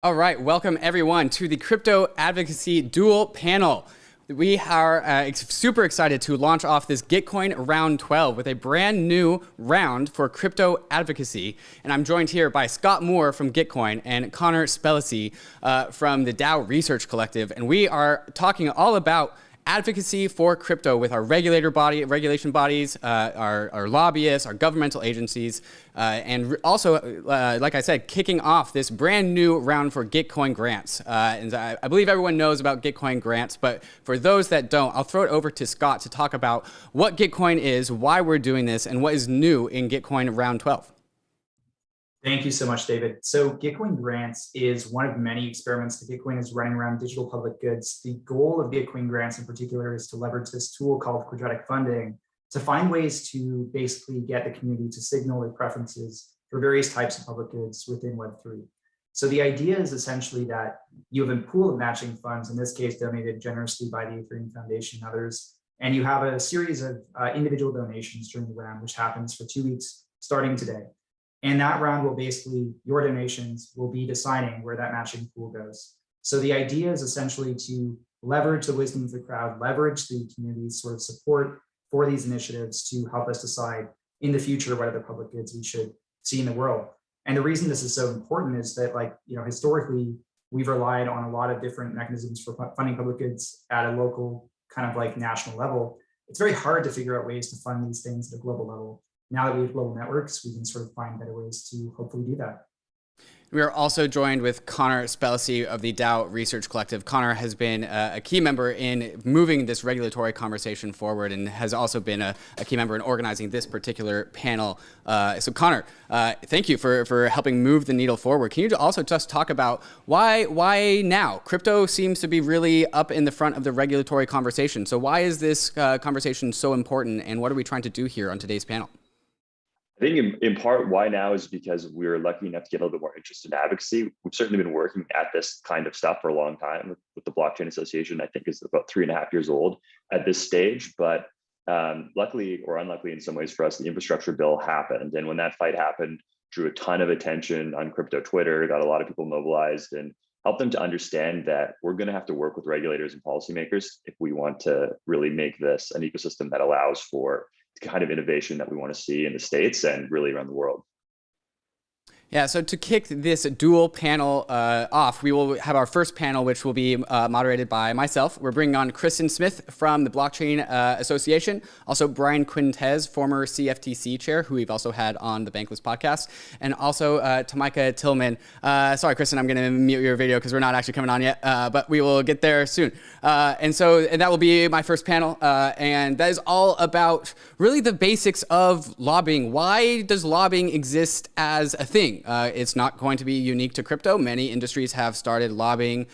All right, welcome everyone to the Crypto Advocacy Dual Panel. We are super excited to launch off this GITCOIN Round 12 with a brand new round for crypto advocacy. And I'm joined here by Scott Moore from GITCOIN and Connor Spellacy from the DAO Research Collective. And we are talking all about advocacy for crypto with our regulation bodies, our lobbyists, our governmental agencies, and also, like I said, kicking off this brand new round for GITCOIN grants. And I believe everyone knows about GITCOIN grants, but for those that don't, I'll throw it over to Scott to talk about what GITCOIN is, why we're doing this, and what is new in GITCOIN Round 12. Thank you so much, David. So GITCOIN Grants is one of many experiments that GITCOIN is running around digital public goods. The goal of GITCOIN Grants in particular is to leverage this tool called quadratic funding to find ways to basically get the community to signal their preferences for various types of public goods within Web3. So the idea is essentially that you have a pool of matching funds, in this case donated generously by the Ethereum Foundation and others, and you have a series of individual donations during the round, which happens for 2 weeks starting today. And that round will basically, your donations will be deciding where that matching pool goes. So the idea is essentially to leverage the wisdom of the crowd, leverage the community's sort of support for these initiatives to help us decide in the future what other public goods we should see in the world. And the reason this is so important is that, like, historically, we've relied on a lot of different mechanisms for funding public goods at a local kind of like national level. It's very hard to figure out ways to fund these things at a global level. Now that we have global networks, we can sort of find better ways to hopefully do that. We are also joined with Connor Spellacy of the DAO Research Collective. Connor has been a key member in moving this regulatory conversation forward and has also been a key member in organizing this particular panel. So Connor, thank you for helping move the needle forward. Can you also just talk about why now? Crypto seems to be really up in the front of the regulatory conversation. So why is this conversation so important, and what are we trying to do here on today's panel? I think in part why now is because we were lucky enough to get a little bit more interest in advocacy. We've certainly been working at this kind of stuff for a long time with the Blockchain Association. I think is about 3.5 years old at this stage, but luckily or unluckily in some ways for us, the infrastructure bill happened. And when that fight happened, drew a ton of attention on crypto Twitter, got a lot of people mobilized and helped them to understand that we're going to have to work with regulators and policymakers if we want to really make this an ecosystem that allows for the kind of innovation that we want to see in the States and really around the world. Yeah, so to kick this dual panel off, we will have our first panel, which will be moderated by myself. We're bringing on Kristin Smith from the Blockchain Association, also Brian Quintenz, former CFTC chair, who we've also had on the Bankless podcast, and also Tomicah Tillemann. Sorry, Kristin, I'm going to mute your video because we're not actually coming on yet, but we will get there soon. And that will be my first panel, and that is all about really the basics of lobbying. Why does lobbying exist as a thing? It's not going to be unique to crypto. Many industries have started lobbying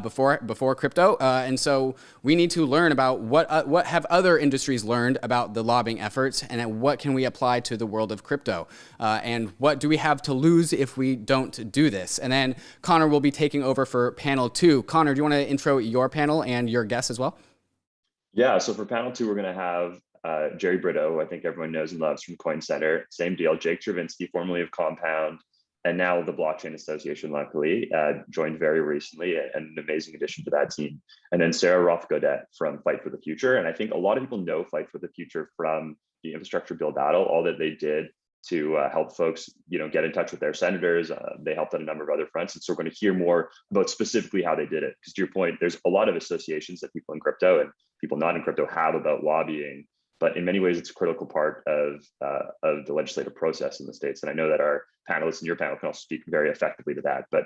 before crypto, and so we need to learn about what have other industries learned about the lobbying efforts, and what can we apply to the world of crypto, and what do we have to lose if we don't do this. And then Connor will be taking over for panel 2. Connor, do you want to intro your panel and your guests as well? Yeah, so for panel 2, we're going to have Jerry Brito, who I think everyone knows and loves from Coin Center. Same deal, Jake Chervinsky, formerly of Compound, and now the Blockchain Association, luckily, joined very recently, and an amazing addition to that team. And then Sarah Roth-Gaudette from Fight for the Future. And I think a lot of people know Fight for the Future from the infrastructure bill battle, all that they did to help folks, get in touch with their senators. They helped on a number of other fronts. And so we're going to hear more about specifically how they did it. Because to your point, there's a lot of associations that people in crypto and people not in crypto have about lobbying. But in many ways, it's a critical part of the legislative process in the States. And I know that our panelists and your panel can also speak very effectively to that. But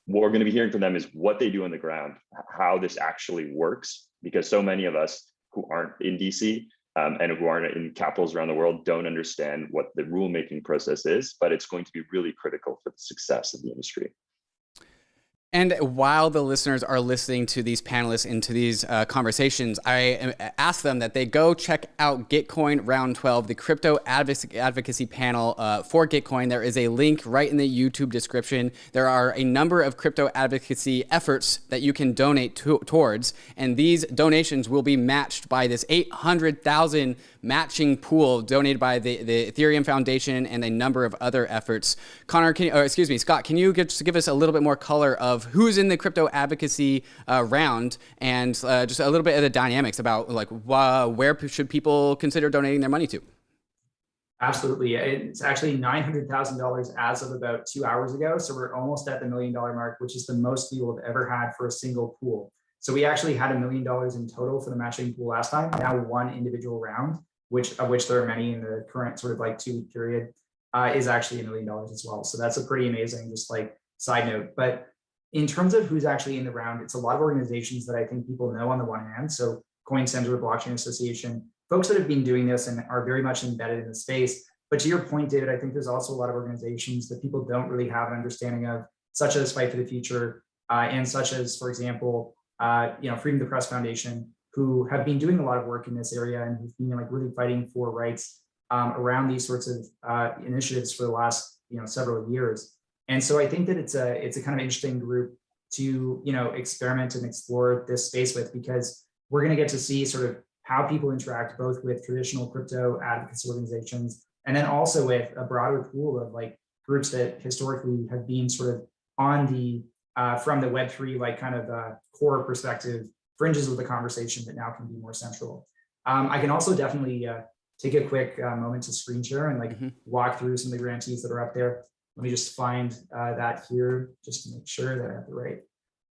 what we're going to be hearing from them is what they do on the ground, how this actually works, because so many of us who aren't in DC and who aren't in capitals around the world don't understand what the rulemaking process is, but it's going to be really critical for the success of the industry. And while the listeners are listening to these panelists into these conversations, I ask them that they go check out GITCOIN Round 12, the crypto advocacy panel for GITCOIN. There is a link right in the YouTube description. There are a number of crypto advocacy efforts that you can donate towards, and these donations will be matched by this 800,000 matching pool donated by the Ethereum Foundation and a number of other efforts. Scott, can you just give us a little bit more color of of who's in the crypto advocacy round, and just a little bit of the dynamics about like where should people consider donating their money to. Absolutely. It's actually $900,000 as of about 2 hours ago. So we're almost at the $1 million mark, which is the most we will have ever had for a single pool. So we actually had $1 million in total for the matching pool last time. Now one individual round, of which there are many in the current sort of like 2-week period, is actually $1 million as well. So that's a pretty amazing, just like side note. But in terms of who's actually in the round, it's a lot of organizations that I think people know on the one hand. So Quintenz, Blockchain Association, folks that have been doing this and are very much embedded in the space. But to your point, David, I think there's also a lot of organizations that people don't really have an understanding of, such as Fight for the Future, and such as, for example, Freedom of the Press Foundation, who have been doing a lot of work in this area and who've been like really fighting for rights around these sorts of initiatives for the last several years. And so I think that it's a kind of interesting group to experiment and explore this space with, because we're going to get to see sort of how people interact both with traditional crypto advocacy organizations and then also with a broader pool of like groups that historically have been sort of on the from the Web3 like kind of core perspective fringes of the conversation that now can be more central. I can also definitely take a quick moment to screen share and like walk through some of the grantees that are up there. Let me just find that here just to make sure that I have the right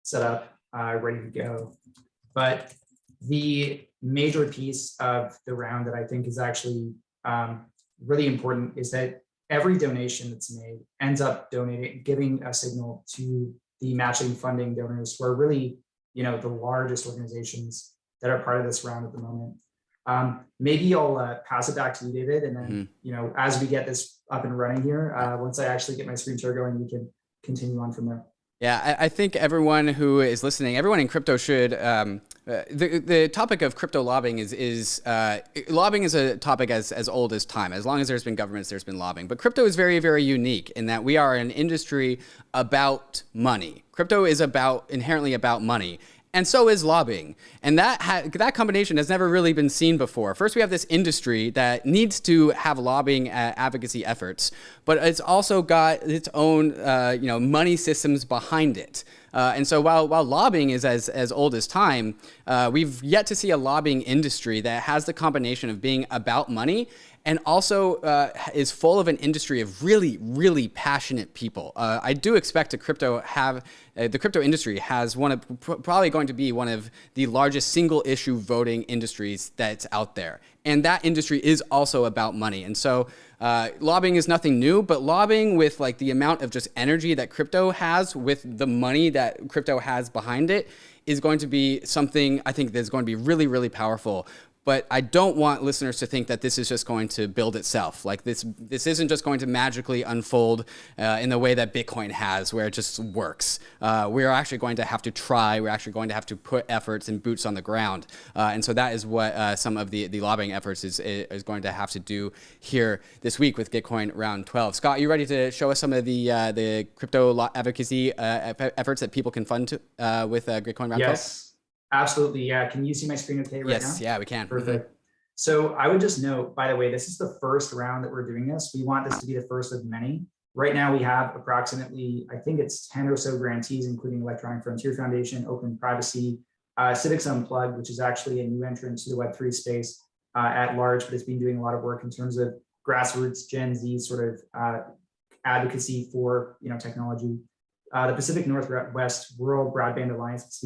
setup ready to go. But the major piece of the round that I think is actually really important is that every donation that's made ends up giving a signal to the matching funding donors, who are really, the largest organizations that are part of this round at the moment. Maybe I'll pass it back to you, David, and then, as we get this up and running here, once I actually get my screen share going, we can continue on from there. Yeah, I think everyone who is listening, everyone in crypto should, the topic of crypto lobbying is lobbying is a topic as old as time. As long as there's been governments, there's been lobbying. But crypto is very, very unique in that we are an industry about money. Crypto is inherently about money. And so is lobbying. And that combination has never really been seen before. First, we have this industry that needs to have lobbying advocacy efforts, but it's also got its own money systems behind it. And so while lobbying is as old as time, we've yet to see a lobbying industry that has the combination of being about money and also is full of an industry of really, really passionate people. I do expect the crypto industry has probably going to be one of the largest single issue voting industries that's out there. And that industry is also about money. And so lobbying is nothing new, but lobbying with like the amount of just energy that crypto has with the money that crypto has behind it is going to be something I think that's going to be really, really powerful. But I don't want listeners to think that this is just going to build itself. Like this isn't just going to magically unfold in the way that Bitcoin has, where it just works. We're actually going to have to try. We're actually going to have to put efforts and boots on the ground. And so that is what some of the lobbying efforts is going to have to do here this week with GITCOIN round 12. Scott, are you ready to show us some of the crypto advocacy efforts that people can fund with GITCOIN round 12? Yes. Absolutely. Yeah. Can you see my screen okay right now? Yes. Yeah, we can. Perfect. So I would just note, by the way, this is the first round that we're doing this. We want this to be the first of many. Right now we have approximately, I think it's 10 or so grantees, including Electronic Frontier Foundation, Open Privacy, Civics Unplugged, which is actually a new entrant to the Web3 space at large, but it's been doing a lot of work in terms of grassroots Gen Z sort of advocacy for technology. The Pacific Northwest Rural Broadband Alliance,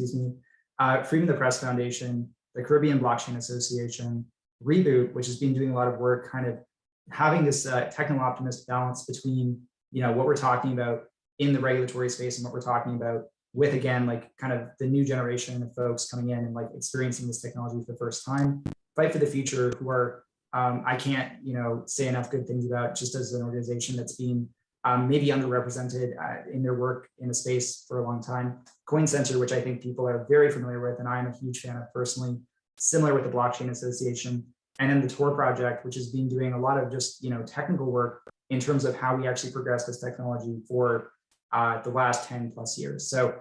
Freedom of the Press Foundation, the Caribbean Blockchain Association, Reboot, which has been doing a lot of work kind of having this techno-optimist balance between what we're talking about in the regulatory space and what we're talking about with, again, like kind of the new generation of folks coming in and like experiencing this technology for the first time. Fight for the Future, who are, I can't say enough good things about, just as an organization that's been maybe underrepresented in their work in the space for a long time. Coin Center, which I think people are very familiar with, and I'm a huge fan of personally, similar with the Blockchain Association. And then the Tor Project, which has been doing a lot of just technical work in terms of how we actually progress this technology for the last 10 plus years. So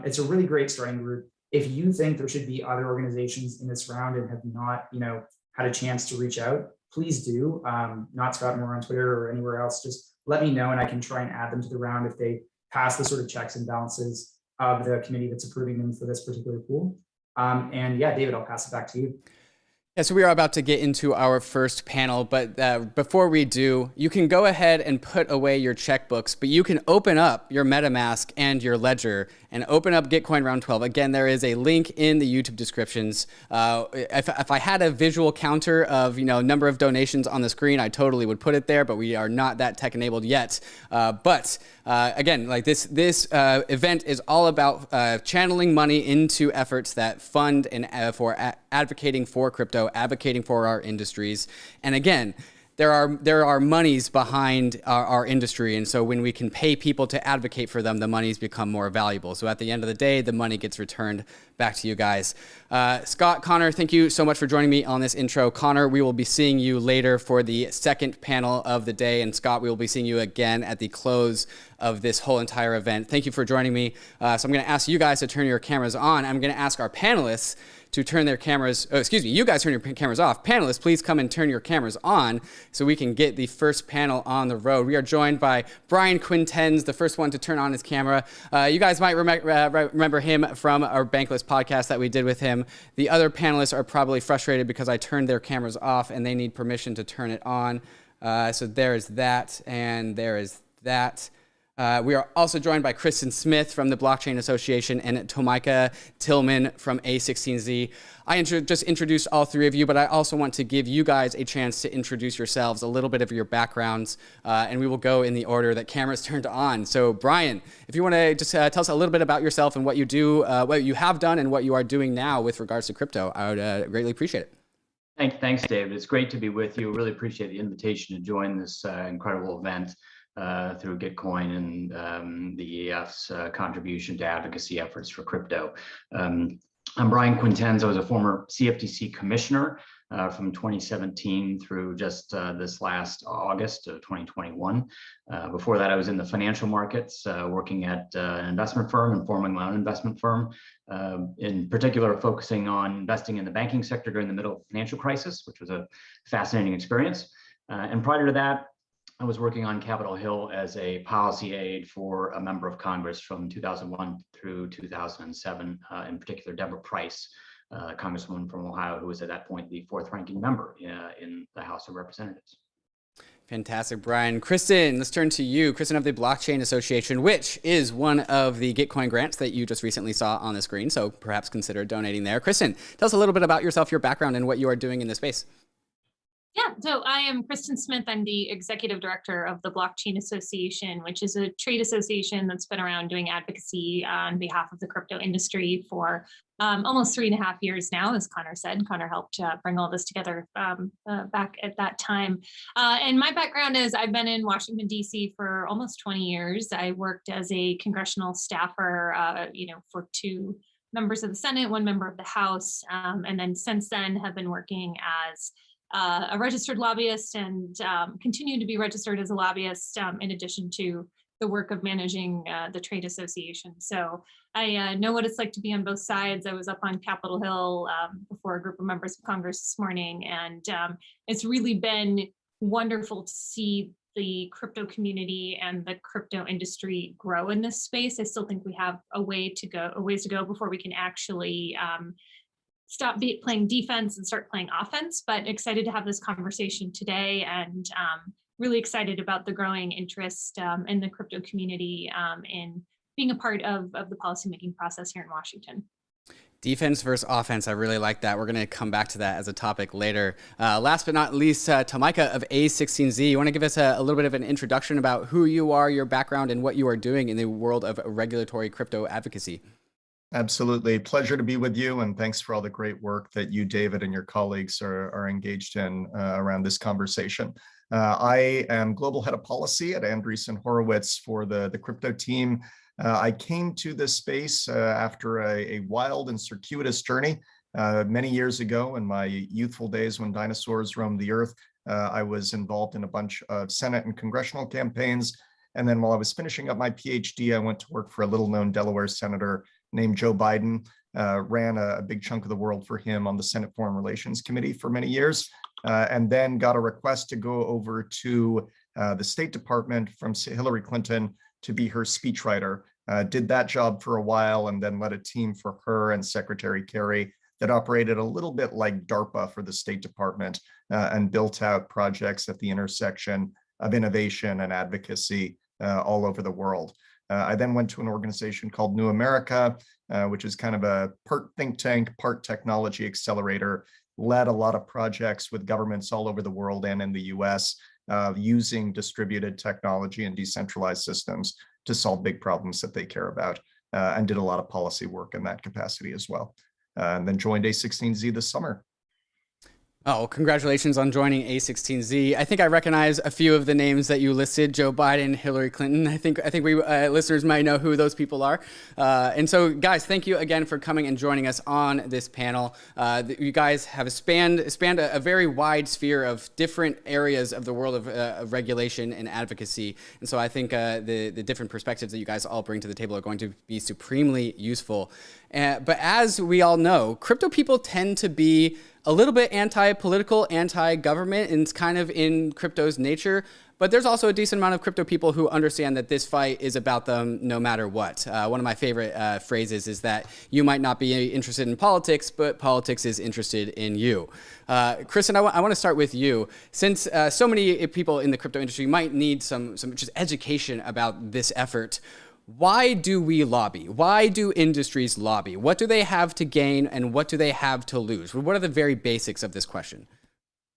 it's a really great starting group. If you think there should be other organizations in this round and have not had a chance to reach out, please do. Not Scott Moore on Twitter or anywhere else, just let me know and I can try and add them to the round if they pass the sort of checks and balances of the committee that's approving them for this particular pool. And yeah, David, I'll pass it back to you. Yeah, so we are about to get into our first panel, but before we do, you can go ahead and put away your checkbooks, but you can open up your MetaMask and your ledger and open up GitCoin Round 12. Again, there is a link in the YouTube descriptions. If I had a visual counter of number of donations on the screen, I totally would put it there, but we are not that tech enabled yet. Again, like this event is all about channeling money into efforts that fund and for advocating for crypto, advocating for our industries. And again, there are monies behind our industry, and so when we can pay people to advocate for them, the monies become more valuable. So at the end of the day, the money gets returned back to you guys. Scott, Connor, thank you so much for joining me on this intro. Connor, we will be seeing you later for the second panel of the day, and Scott, we will be seeing you again at the close of this whole entire event. Thank you for joining me. So I'm going to ask you guys to turn your cameras on. I'm going to ask our panelists to turn their cameras, you guys turn your cameras off. Panelists, please come and turn your cameras on so we can get the first panel on the road. We are joined by Brian Quintenz, the first one to turn on his camera. You guys might remember him from our Bankless podcast that we did with him. The other panelists are probably frustrated because I turned their cameras off and they need permission to turn it on. So there is that, and there is that. We are also joined by Kristin Smith from the Blockchain Association and Tomicah Tillemann from A16Z. I just introduced all three of you, but I also want to give you guys a chance to introduce yourselves, a little bit of your backgrounds, and we will go in the order that cameras turned on. So Brian, if you want to just tell us a little bit about yourself and what you do, what you have done and what you are doing now with regards to crypto, I would greatly appreciate it. Thanks, David. It's great to be with you. Really appreciate the invitation to join this incredible event through GitCoin and the EF's contribution to advocacy efforts for crypto. I'm Brian Quintenz. I was a former CFTC commissioner from 2017 through just this last August of 2021. Before that, I was in the financial markets, working at an investment firm and forming my own investment firm, in particular focusing on investing in the banking sector during the middle of the financial crisis, which was a fascinating experience. And prior to that, I was working on Capitol Hill as a policy aide for a member of Congress from 2001 through 2007, in particular, Deborah Price, Congresswoman from Ohio, who was at that point the fourth ranking member in the House of Representatives. Fantastic, Brian. Kristin, let's turn to you. Kristin of the Blockchain Association, which is one of the GitCoin grants that you just recently saw on the screen, so perhaps consider donating there. Kristin, tell us a little bit about yourself, your background, and what you are doing in this space. Yeah, so I am Kristin Smith. I'm the executive director of the Blockchain Association, which is a trade association that's been around doing advocacy on behalf of the crypto industry for almost 3.5 years now, as Connor said. Connor helped bring all this together back at that time. And my background is I've been in Washington, D.C. for almost 20 years. I worked as a congressional staffer, for 2 members of the Senate, 1 member of the House, and then since then have been working as a registered lobbyist and continue to be registered as a lobbyist in addition to the work of managing the trade association. So I know what it's like to be on both sides. I was up on Capitol Hill before a group of members of Congress this morning, and it's really been wonderful to see the crypto community and the crypto industry grow in this space. I still think we have a ways to go before we can actually stop playing defense and start playing offense, but excited to have this conversation today, and really excited about the growing interest in the crypto community in being a part of the policymaking process here in Washington. Defense versus offense. I really like that. We're going to come back to that as a topic later. Last but not least, Tomicah of A16Z. You want to give us a little bit of an introduction about who you are, your background, and what you are doing in the world of regulatory crypto advocacy? Absolutely. Pleasure to be with you, and thanks for all the great work that you, David, and your colleagues are engaged in around this conversation. I am Global Head of Policy at Andreessen Horowitz for the crypto team. I came to this space after a wild and circuitous journey many years ago in my youthful days when dinosaurs roamed the earth. I was involved in a bunch of Senate and congressional campaigns. And then while I was finishing up my PhD, I went to work for a little-known Delaware senator named Joe Biden, ran a big chunk of the world for him on the Senate Foreign Relations Committee for many years, and then got a request to go over to the State Department from Hillary Clinton to be her speechwriter Did that job for a while and then led a team for her and Secretary Kerry that operated a little bit like DARPA for the State Department and built out projects at the intersection of innovation and advocacy all over the world. I then went to an organization called New America, which is kind of a part think tank, part technology accelerator, led a lot of projects with governments all over the world and in the US using distributed technology and decentralized systems to solve big problems that they care about, and did a lot of policy work in that capacity as well. And then joined A16Z this summer. Oh, congratulations on joining A16Z. I think I recognize a few of the names that you listed: Joe Biden, Hillary Clinton. I think we listeners might know who those people are. And so, guys, thank you again for coming and joining us on this panel. You guys have spanned a very wide sphere of different areas of the world of regulation and advocacy. And so I think the different perspectives that you guys all bring to the table are going to be supremely useful. But as we all know, crypto people tend to be a little bit anti-political, anti-government, and it's kind of in crypto's nature. But there's also a decent amount of crypto people who understand that this fight is about them no matter what. One of my favorite phrases is that you might not be interested in politics, but politics is interested in you. Kristin, I want to start with you. Since so many people in the crypto industry might need some just education about this effort, why do we lobby? Why do industries lobby? What do they have to gain and what do they have to lose? What are the very basics of this question?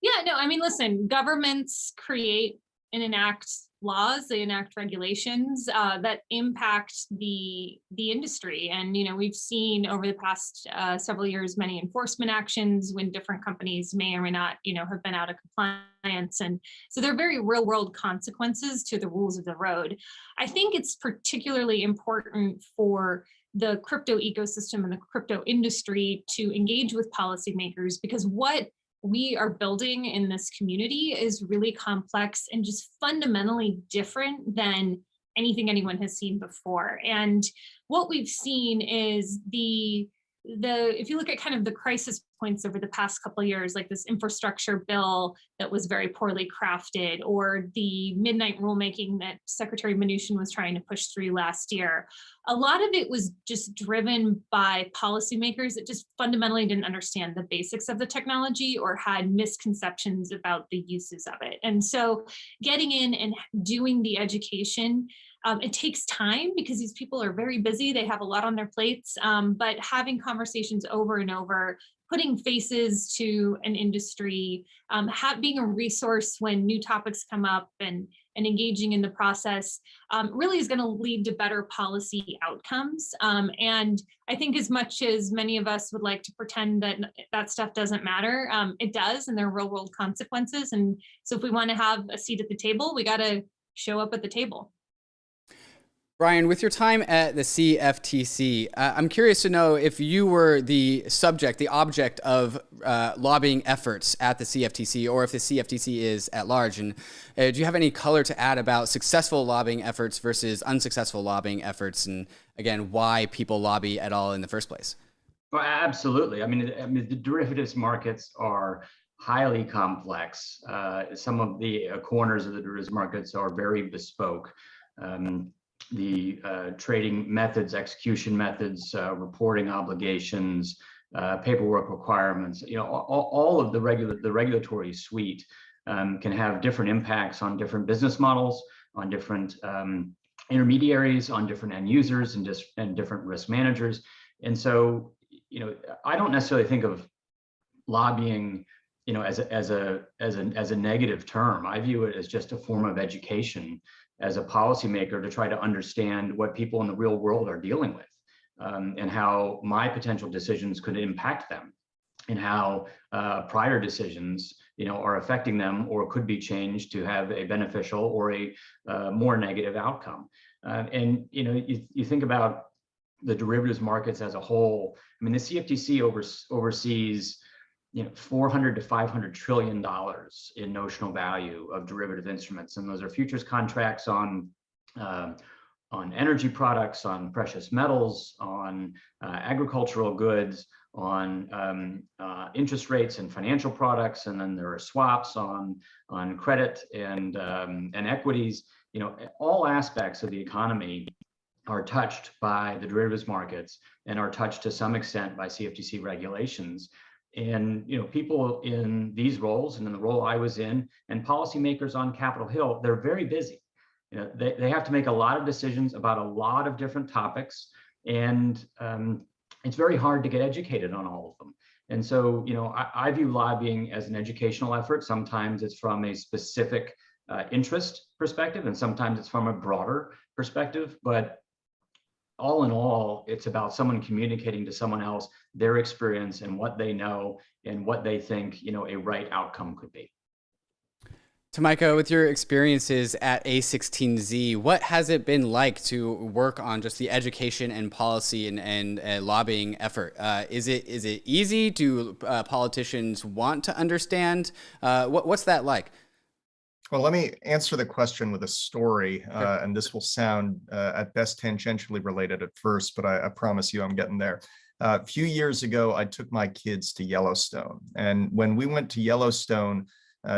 Yeah, no, I mean, listen, governments create and enact laws, they enact regulations that impact the industry. And, you know, we've seen over the past several years, many enforcement actions when different companies may or may not, you know, have been out of compliance. And so there are very real world consequences to the rules of the road. I think it's particularly important for the crypto ecosystem and the crypto industry to engage with policymakers, because what we are building in this community is really complex and just fundamentally different than anything anyone has seen before. And what we've seen is if you look at kind of the crisis points over the past couple of years, like this infrastructure bill that was very poorly crafted, or the midnight rulemaking that Secretary Mnuchin was trying to push through last year, a lot of it was just driven by policymakers that just fundamentally didn't understand the basics of the technology or had misconceptions about the uses of it. And so getting in and doing the education, it takes time because these people are very busy. They have a lot on their plates, but having conversations over and over, putting faces to an industry, being a resource when new topics come up and engaging in the process really is going to lead to better policy outcomes. And I think as much as many of us would like to pretend that that stuff doesn't matter, it does, and there are real world consequences. And so if we want to have a seat at the table, we got to show up at the table. Brian, with your time at the CFTC, I'm curious to know if you were the object of lobbying efforts at the CFTC, or if the CFTC is at large. And do you have any color to add about successful lobbying efforts versus unsuccessful lobbying efforts? And again, why people lobby at all in the first place? Well, absolutely. I mean, the derivatives markets are highly complex. Some of the corners of the derivatives markets are very bespoke. The trading methods, execution methods, reporting obligations, paperwork requirements, you know, all of the regulatory suite can have different impacts on different business models, on different intermediaries, on different end users, and different risk managers. And so, you know, I don't necessarily think of lobbying, you know, as a negative term. I view it as just a form of education as a policymaker to try to understand what people in the real world are dealing with, and how my potential decisions could impact them, and how prior decisions, you know, are affecting them or could be changed to have a beneficial or a more negative outcome. And you know, you think about the derivatives markets as a whole. I mean, the CFTC oversees, you know, $400 to $500 trillion in notional value of derivative instruments, and those are futures contracts on energy products, on precious metals, on agricultural goods, on interest rates and financial products, and then there are swaps on credit and equities. You know, all aspects of the economy are touched by the derivatives markets and are touched to some extent by CFTC regulations. And people in these roles and in the role I was in, and policymakers on Capitol Hill, they're very busy. They have to make a lot of decisions about a lot of different topics, and it's very hard to get educated on all of them. And so, I view lobbying as an educational effort. Sometimes it's from a specific interest perspective, and sometimes it's from a broader perspective. But all in all, it's about someone communicating to someone else their experience and what they know and what they think, a right outcome could be. Tomicah, with your experiences at A16Z, what has it been like to work on just the education and policy and lobbying effort? Is it easy? Do politicians want to understand? What's that like? Well, let me answer the question with a story, and this will sound at best tangentially related at first, but I promise you I'm getting there. A few years ago, I took my kids to Yellowstone, and when we went to Yellowstone,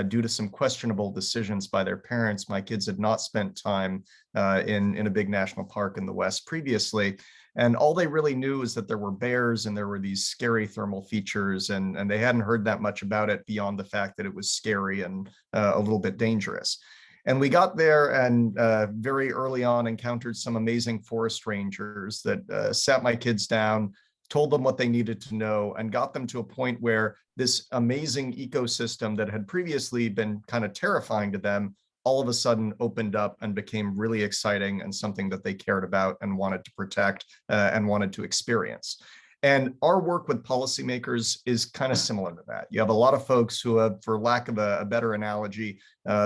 due to some questionable decisions by their parents, my kids had not spent time in a big national park in the West previously. And all they really knew is that there were bears and there were these scary thermal features, and they hadn't heard that much about it beyond the fact that it was scary and a little bit dangerous. And we got there and very early on encountered some amazing forest rangers that sat my kids down, told them what they needed to know, and got them to a point where this amazing ecosystem that had previously been kind of terrifying to them all of a sudden opened up and became really exciting and something that they cared about and wanted to protect and wanted to experience. And our work with policymakers is kind of similar to that. You have a lot of folks who have, for lack of a better analogy,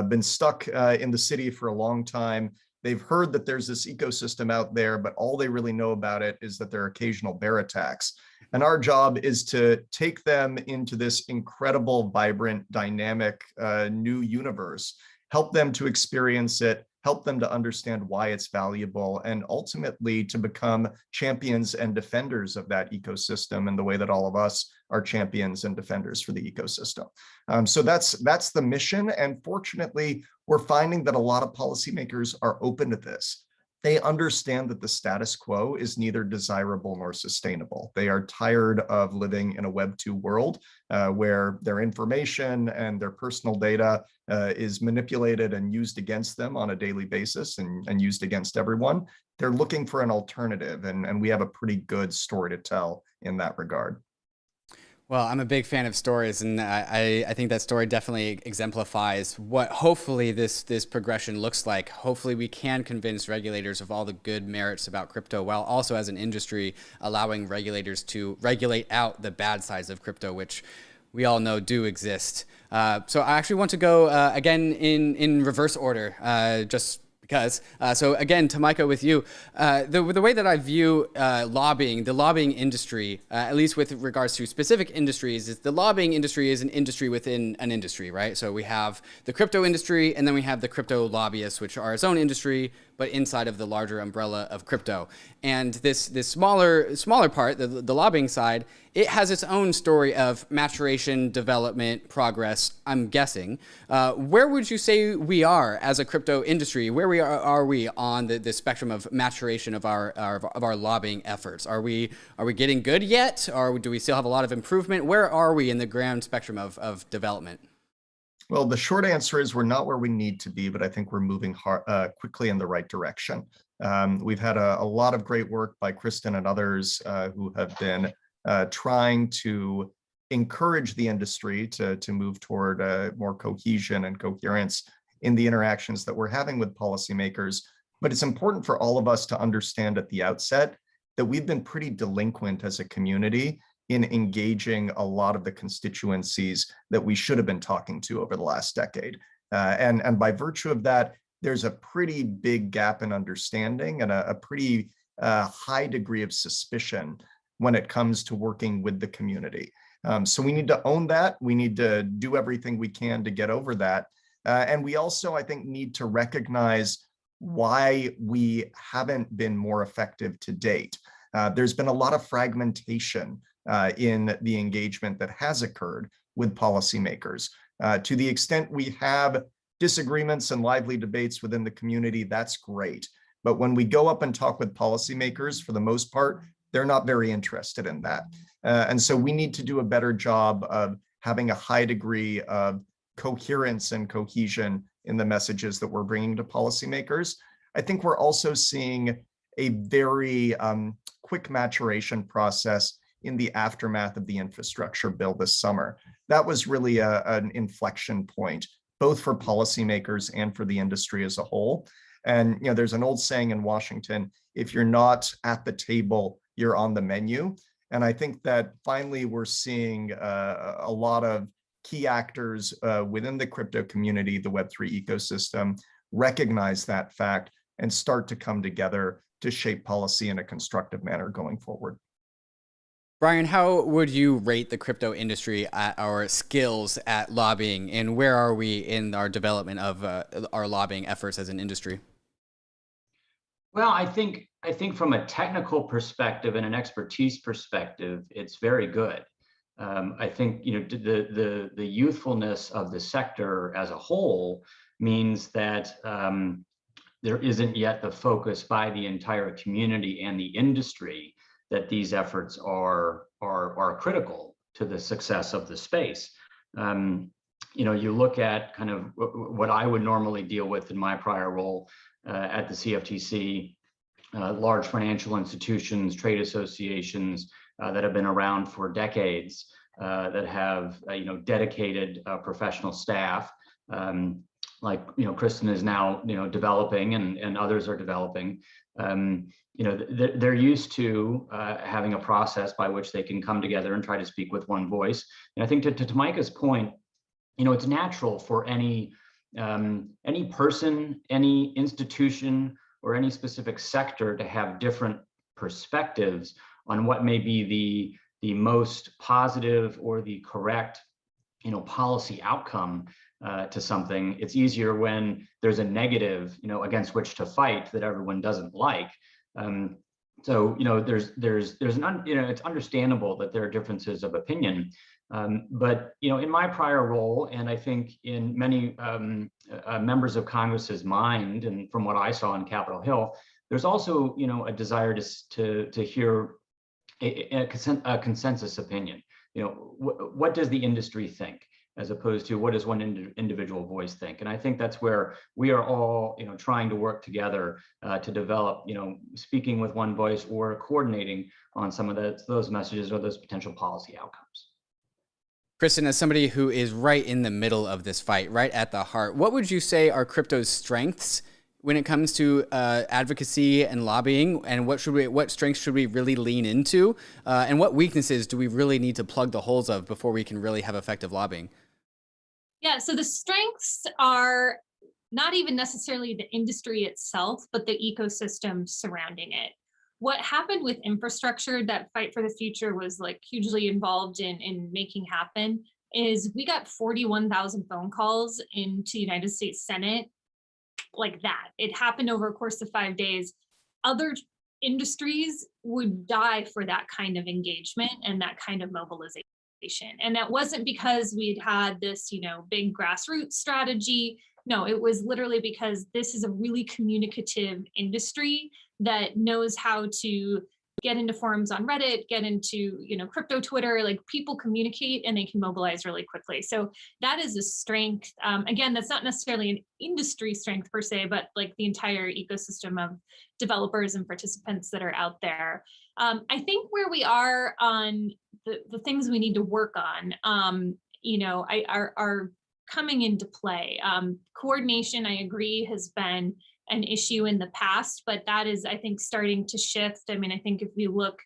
been stuck in the city for a long time. They've heard that there's this ecosystem out there, but all they really know about it is that there are occasional bear attacks. And our job is to take them into this incredible, vibrant, dynamic, new universe, help them to experience it, help them to understand why it's valuable, and ultimately to become champions and defenders of that ecosystem in the way that all of us are champions and defenders for the ecosystem. So that's the mission. And fortunately, we're finding that a lot of policymakers are open to this. They understand that the status quo is neither desirable nor sustainable. They are tired of living in a Web2 world where their information and their personal data is manipulated and used against them on a daily basis and used against everyone. They're looking for an alternative, and we have a pretty good story to tell in that regard. Well, I'm a big fan of stories, and I think that story definitely exemplifies what hopefully this progression looks like. Hopefully we can convince regulators of all the good merits about crypto, while also as an industry allowing regulators to regulate out the bad sides of crypto, which we all know do exist. So I actually want to go again in reverse order, just because. So again, Tomicah, with you, the way that I view lobbying, the lobbying industry, at least with regards to specific industries, is the lobbying industry is an industry within an industry, right? So we have the crypto industry, and then we have the crypto lobbyists, which are its own industry, but inside of the larger umbrella of crypto. And this smaller part, the lobbying side, it has its own story of maturation, development, progress, I'm guessing. Where would you say we are as a crypto industry? Where are we on the spectrum of maturation of our lobbying efforts? Are we getting good yet? Or do we still have a lot of improvement? Where are we in the grand spectrum of development? Well, the short answer is we're not where we need to be, but I think we're moving quickly in the right direction. We've had a lot of great work by Kristin and others who have been trying to encourage the industry to move toward more cohesion and coherence in the interactions that we're having with policymakers. But it's important for all of us to understand at the outset that we've been pretty delinquent as a community in engaging a lot of the constituencies that we should have been talking to over the last decade. And by virtue of that, there's a pretty big gap in understanding and a pretty high degree of suspicion when it comes to working with the community. So we need to own that. We need to do everything we can to get over that. And we also, I think, need to recognize why we haven't been more effective to date. There's been a lot of fragmentation in the engagement that has occurred with policymakers. To the extent we have disagreements and lively debates within the community, that's great. But when we go up and talk with policymakers, for the most part, they're not very interested in that. And so we need to do a better job of having a high degree of coherence and cohesion in the messages that we're bringing to policymakers. I think we're also seeing a very quick maturation process in the aftermath of the infrastructure bill this summer. That was really an inflection point, both for policymakers and for the industry as a whole. And there's an old saying in Washington, if you're not at the table, you're on the menu. And I think that finally we're seeing a lot of key actors within the crypto community, the Web3 ecosystem, recognize that fact and start to come together to shape policy in a constructive manner going forward. Brian, how would you rate the crypto industry at our skills at lobbying, and where are we in our development of our lobbying efforts as an industry? Well, I think from a technical perspective and an expertise perspective, it's very good. I think the youthfulness of the sector as a whole means that there isn't yet the focus by the entire community and the industry that these efforts are critical to the success of the space. You look at kind of what I would normally deal with in my prior role at the CFTC, large financial institutions, trade associations that have been around for decades, that have dedicated professional staff, like Kristin is now developing and others are developing. They're used to having a process by which they can come together and try to speak with one voice. And I think to Tomicah's point, it's natural for any person, any institution, or any specific sector to have different perspectives on what may be the most positive or the correct policy outcome to something. It's easier when there's a negative against which to fight that everyone doesn't like. So it's understandable that there are differences of opinion, but in my prior role, and I think in many members of Congress's mind, and from what I saw on Capitol Hill, there's also a desire to hear a consensus opinion. What does the industry think, as opposed to what does one individual voice think? And I think that's where we are all, trying to work together to develop, speaking with one voice or coordinating on some of those messages or those potential policy outcomes. Kristin, as somebody who is right in the middle of this fight, right at the heart, what would you say are crypto's strengths when it comes to advocacy and lobbying, and what strengths should we really lean into, and what weaknesses do we really need to plug the holes of before we can really have effective lobbying? Yeah, so the strengths are not even necessarily the industry itself, but the ecosystem surrounding it. What happened with infrastructure that Fight for the Future was hugely involved in making happen is we got 41,000 phone calls into the United States Senate like that. It happened over a course of 5 days. Other industries would die for that kind of engagement and that kind of mobilization. And that wasn't because we'd had this, big grassroots strategy. No, it was literally because this is a really communicative industry that knows how to get into forums on Reddit, get into, crypto Twitter, people communicate and they can mobilize really quickly. So that is a strength. Again, that's not necessarily an industry strength per se, but the entire ecosystem of developers and participants that are out there. I think where we are on the things we need to work on, are coming into play. Coordination, I agree, has been an issue in the past, but that is, I think, starting to shift. I mean, I think if we look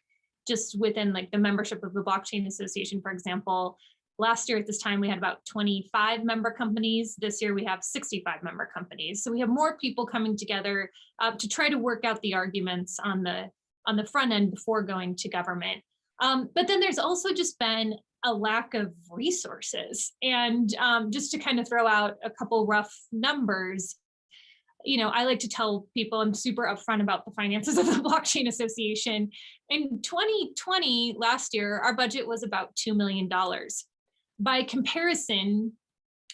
just within the membership of the Blockchain Association, for example, last year at this time, we had about 25 member companies. This year we have 65 member companies. So we have more people coming together to try to work out the arguments on the front end before going to government. But then there's also just been a lack of resources. And just to kind of throw out a couple rough numbers, I like to tell people I'm super upfront about the finances of the Blockchain Association. In 2020, last year, our budget was about $2 million. By comparison,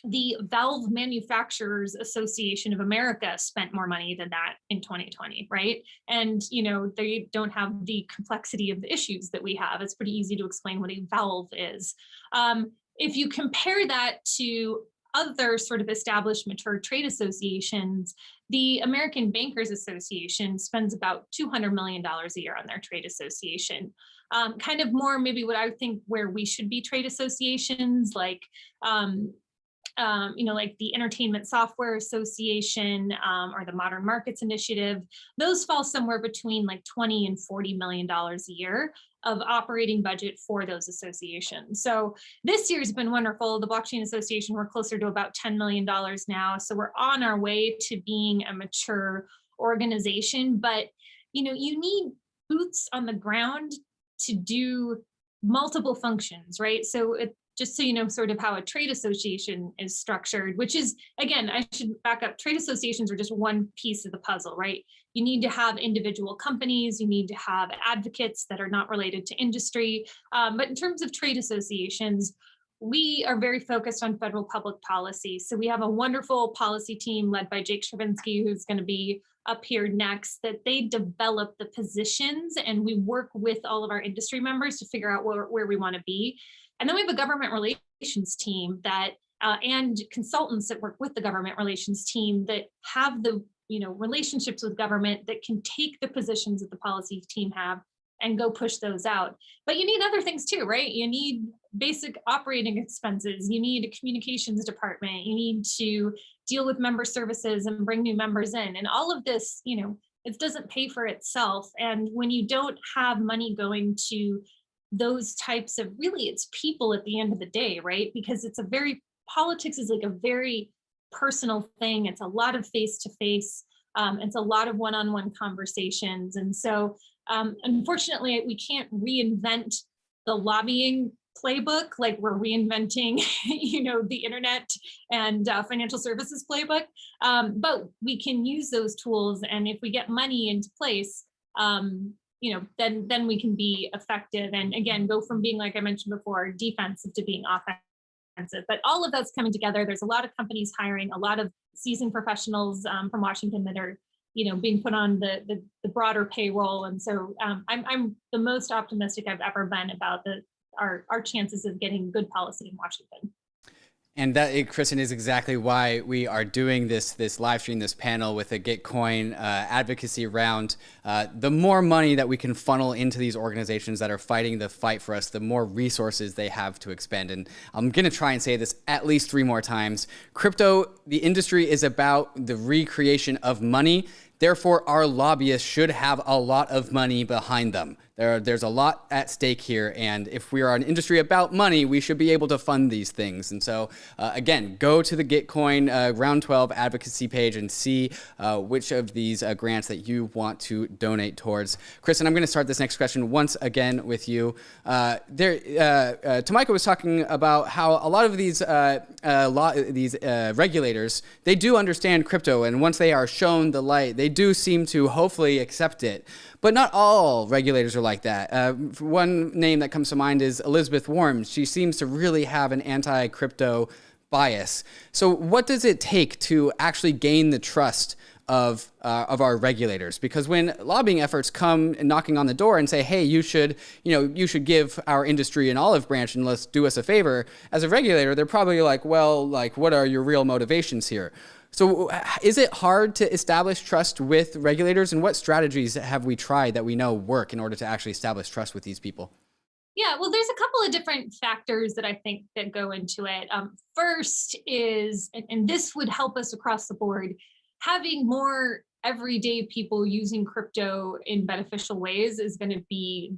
the Valve Manufacturers Association of America spent more money than that in 2020, right? And they don't have the complexity of the issues that we have. It's pretty easy to explain what a valve is. If you compare that to other sort of established mature trade associations, the American Bankers Association spends about $200 million a year on their trade association. Kind of more maybe what I would think where we should be trade associations, like like the Entertainment Software Association or the Modern Markets Initiative. Those fall somewhere between like $20 and $40 million a year of operating budget for those associations. So this year's been wonderful. The Blockchain Association, we're closer to about $10 million now. So we're on our way to being a mature organization, but you need boots on the ground to do multiple functions, right? So just so you know sort of how a trade association is structured, which is, again, I should back up, trade associations are just one piece of the puzzle, right? You need to have individual companies, you need to have advocates that are not related to industry. But in terms of trade associations, we are very focused on federal public policy. So we have a wonderful policy team led by Jake Chervinsky, who's going to be up here next, that they develop the positions and we work with all of our industry members to figure out where we want to be. And then we have a government relations team that and consultants that work with the government relations team that have the relationships with government that can take the positions that the policy team have and go push those out. But you need other things too, right? You need basic operating expenses. You need a communications department. You need to deal with member services and bring new members in. And all of this, it doesn't pay for itself. And when you don't have money going to those types of, really it's people at the end of the day, right? Because politics is like a very personal thing. It's a lot of face-to-face. It's a lot of one-on-one conversations. And so unfortunately, we can't reinvent the lobbying playbook like we're reinventing, the internet and financial services playbook. But we can use those tools. And if we get money into place, then we can be effective and again, go from being, like I mentioned before, defensive to being offensive. But all of that's coming together. There's a lot of companies hiring, a lot of seasoned professionals from Washington that are, being put on the broader payroll. And so I'm the most optimistic I've ever been about our chances of getting good policy in Washington. And that, Kristin, is exactly why we are doing this live stream, this panel with a GITCOIN advocacy round. The more money that we can funnel into these organizations that are fighting the fight for us, the more resources they have to expend. And I'm going to try and say this at least 3 more times. Crypto, the industry is about the recreation of money. Therefore, our lobbyists should have a lot of money behind them. There's a lot at stake here, and if we are an industry about money, we should be able to fund these things. And so, again, go to the GITCOIN Round 12 advocacy page and see which of these grants that you want to donate towards. Kristin, I'm going to start this next question once again with you. Tomicah was talking about how a lot of these regulators, they do understand crypto, and once they are shown the light, they do seem to hopefully accept it. But not all regulators are like that. One name that comes to mind is Elizabeth Warren. She seems to really have an anti-crypto bias. So what does it take to actually gain the trust of our regulators? Because when lobbying efforts come knocking on the door and say, hey, you should give our industry an olive branch and let's do us a favor, as a regulator, they're probably like, well, like, what are your real motivations here? So is it hard to establish trust with regulators, and what strategies have we tried that we know work in order to actually establish trust with these people? Yeah, well, there's a couple of different factors that I think that go into it. First is, and this would help us across the board, having more everyday people using crypto in beneficial ways is going to be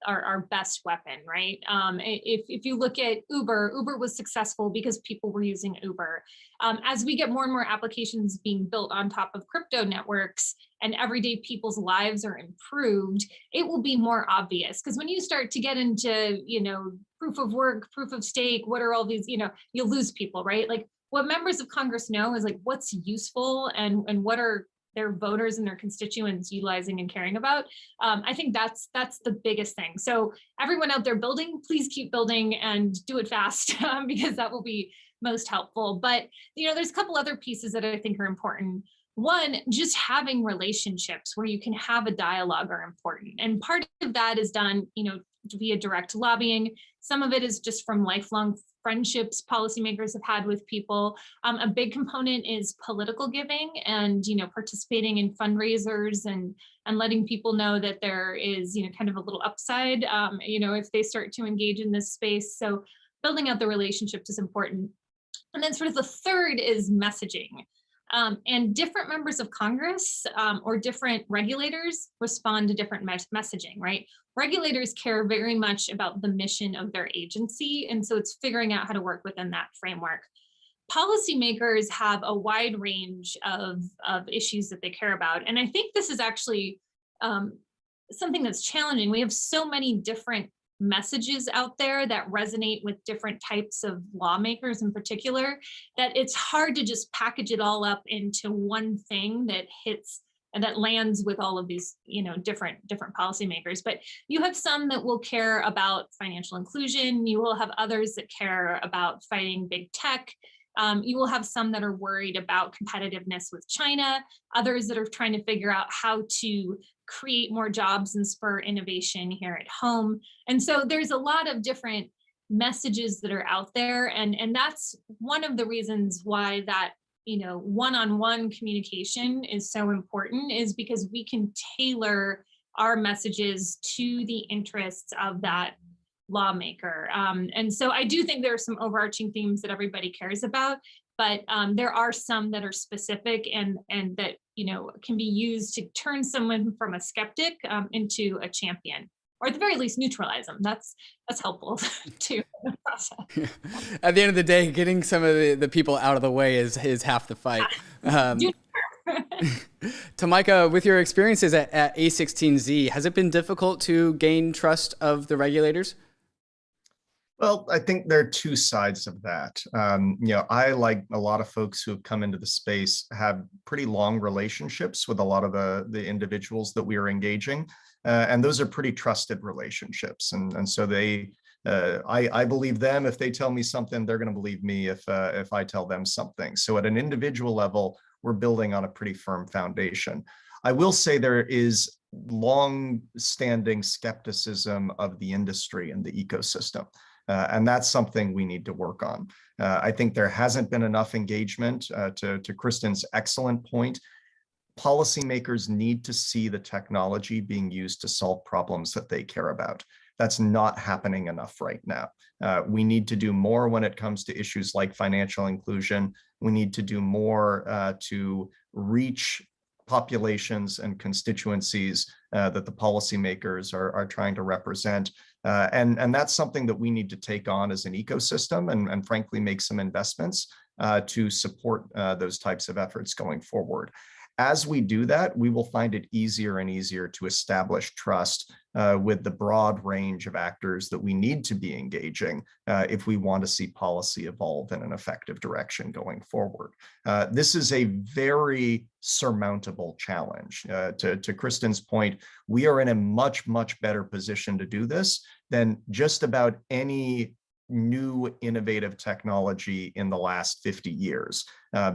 our best weapon, right? If you look at Uber was successful because people were using Uber. As we get more and more applications being built on top of crypto networks and everyday people's lives are improved, it will be more obvious. Because when you start to get into, proof of work, proof of stake, what are all these, you'll lose people, right? Like what members of Congress know is like what's useful and what are their voters and their constituents utilizing and caring about. I think that's the biggest thing. So everyone out there building, please keep building and do it fast because that will be most helpful. But, there's a couple other pieces that I think are important. One, just having relationships where you can have a dialogue are important. And part of that is done, via direct lobbying. Some of it is just from lifelong friendships policymakers have had with people. A big component is political giving and, participating in fundraisers and letting people know that there is, kind of a little upside, if they start to engage in this space. So building out the relationships is important. And then sort of the third is messaging. And different members of Congress or different regulators respond to different messaging, right? Regulators care very much about the mission of their agency. And so it's figuring out how to work within that framework. Policymakers have a wide range of issues that they care about. And I think this is actually something that's challenging. We have so many different messages out there that resonate with different types of lawmakers in particular, that it's hard to just package it all up into one thing that hits and that lands with all of these, different policymakers. But you have some that will care about financial inclusion. You will have others that care about fighting big tech. You will have some that are worried about competitiveness with China, others that are trying to figure out how to create more jobs and spur innovation here at home. And so there's a lot of different messages that are out there. And that's one of the reasons why that, one-on-one communication is so important, is because we can tailor our messages to the interests of that lawmaker. And so I do think there are some overarching themes that everybody cares about, but there are some that are specific and that, can be used to turn someone from a skeptic into a champion, or at the very least neutralize them. That's helpful too in the process. At the end of the day, getting some of the people out of the way is half the fight. Tomicah, with your experiences at A16Z, has it been difficult to gain trust of the regulators? Well, I think there are two sides of that. I, like a lot of folks who have come into the space, have pretty long relationships with a lot of the individuals that we are engaging. And those are pretty trusted relationships. And so I believe them. If they tell me something, they're going to believe me if I tell them something. So at an individual level, we're building on a pretty firm foundation. I will say there is long-standing skepticism of the industry and the ecosystem. And that's something we need to work on. I think there hasn't been enough engagement. To Kristin's excellent point, policymakers need to see the technology being used to solve problems that they care about. That's not happening enough right now. We need to do more when it comes to issues like financial inclusion. We need to do more to reach populations and constituencies that the policymakers are trying to represent. And that's something that we need to take on as an ecosystem and frankly, make some investments to support those types of efforts going forward. As we do that, we will find it easier and easier to establish trust with the broad range of actors that we need to be engaging if we want to see policy evolve in an effective direction going forward. This is a very surmountable challenge. To Kristin's point, we are in a much, much better position to do this than just about any new innovative technology in the last 50 years,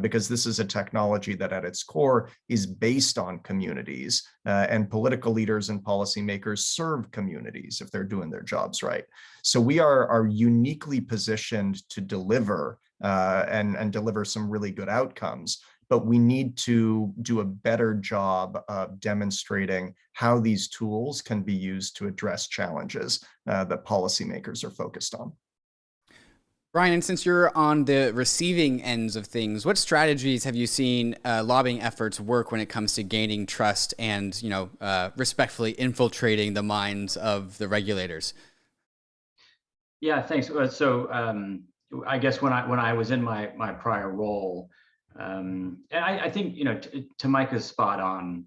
because this is a technology that at its core is based on communities, and political leaders and policymakers serve communities if they're doing their jobs right. So we are uniquely positioned to deliver and deliver some really good outcomes, but we need to do a better job of demonstrating how these tools can be used to address challenges that policymakers are focused on. Brian, since you're on the receiving ends of things, what strategies have you seen lobbying efforts work when it comes to gaining trust and, respectfully infiltrating the minds of the regulators? Yeah, thanks. So I guess when I was in my prior role, and I think Tomicah's spot on.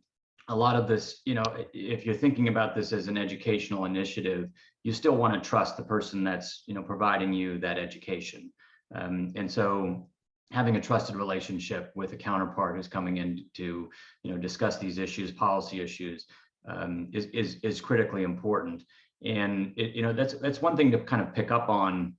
A lot of this, if you're thinking about this as an educational initiative, you still want to trust the person that's providing you that education, and so having a trusted relationship with a counterpart who's coming in to discuss these issues, policy issues, is critically important. And that's one thing to kind of pick up on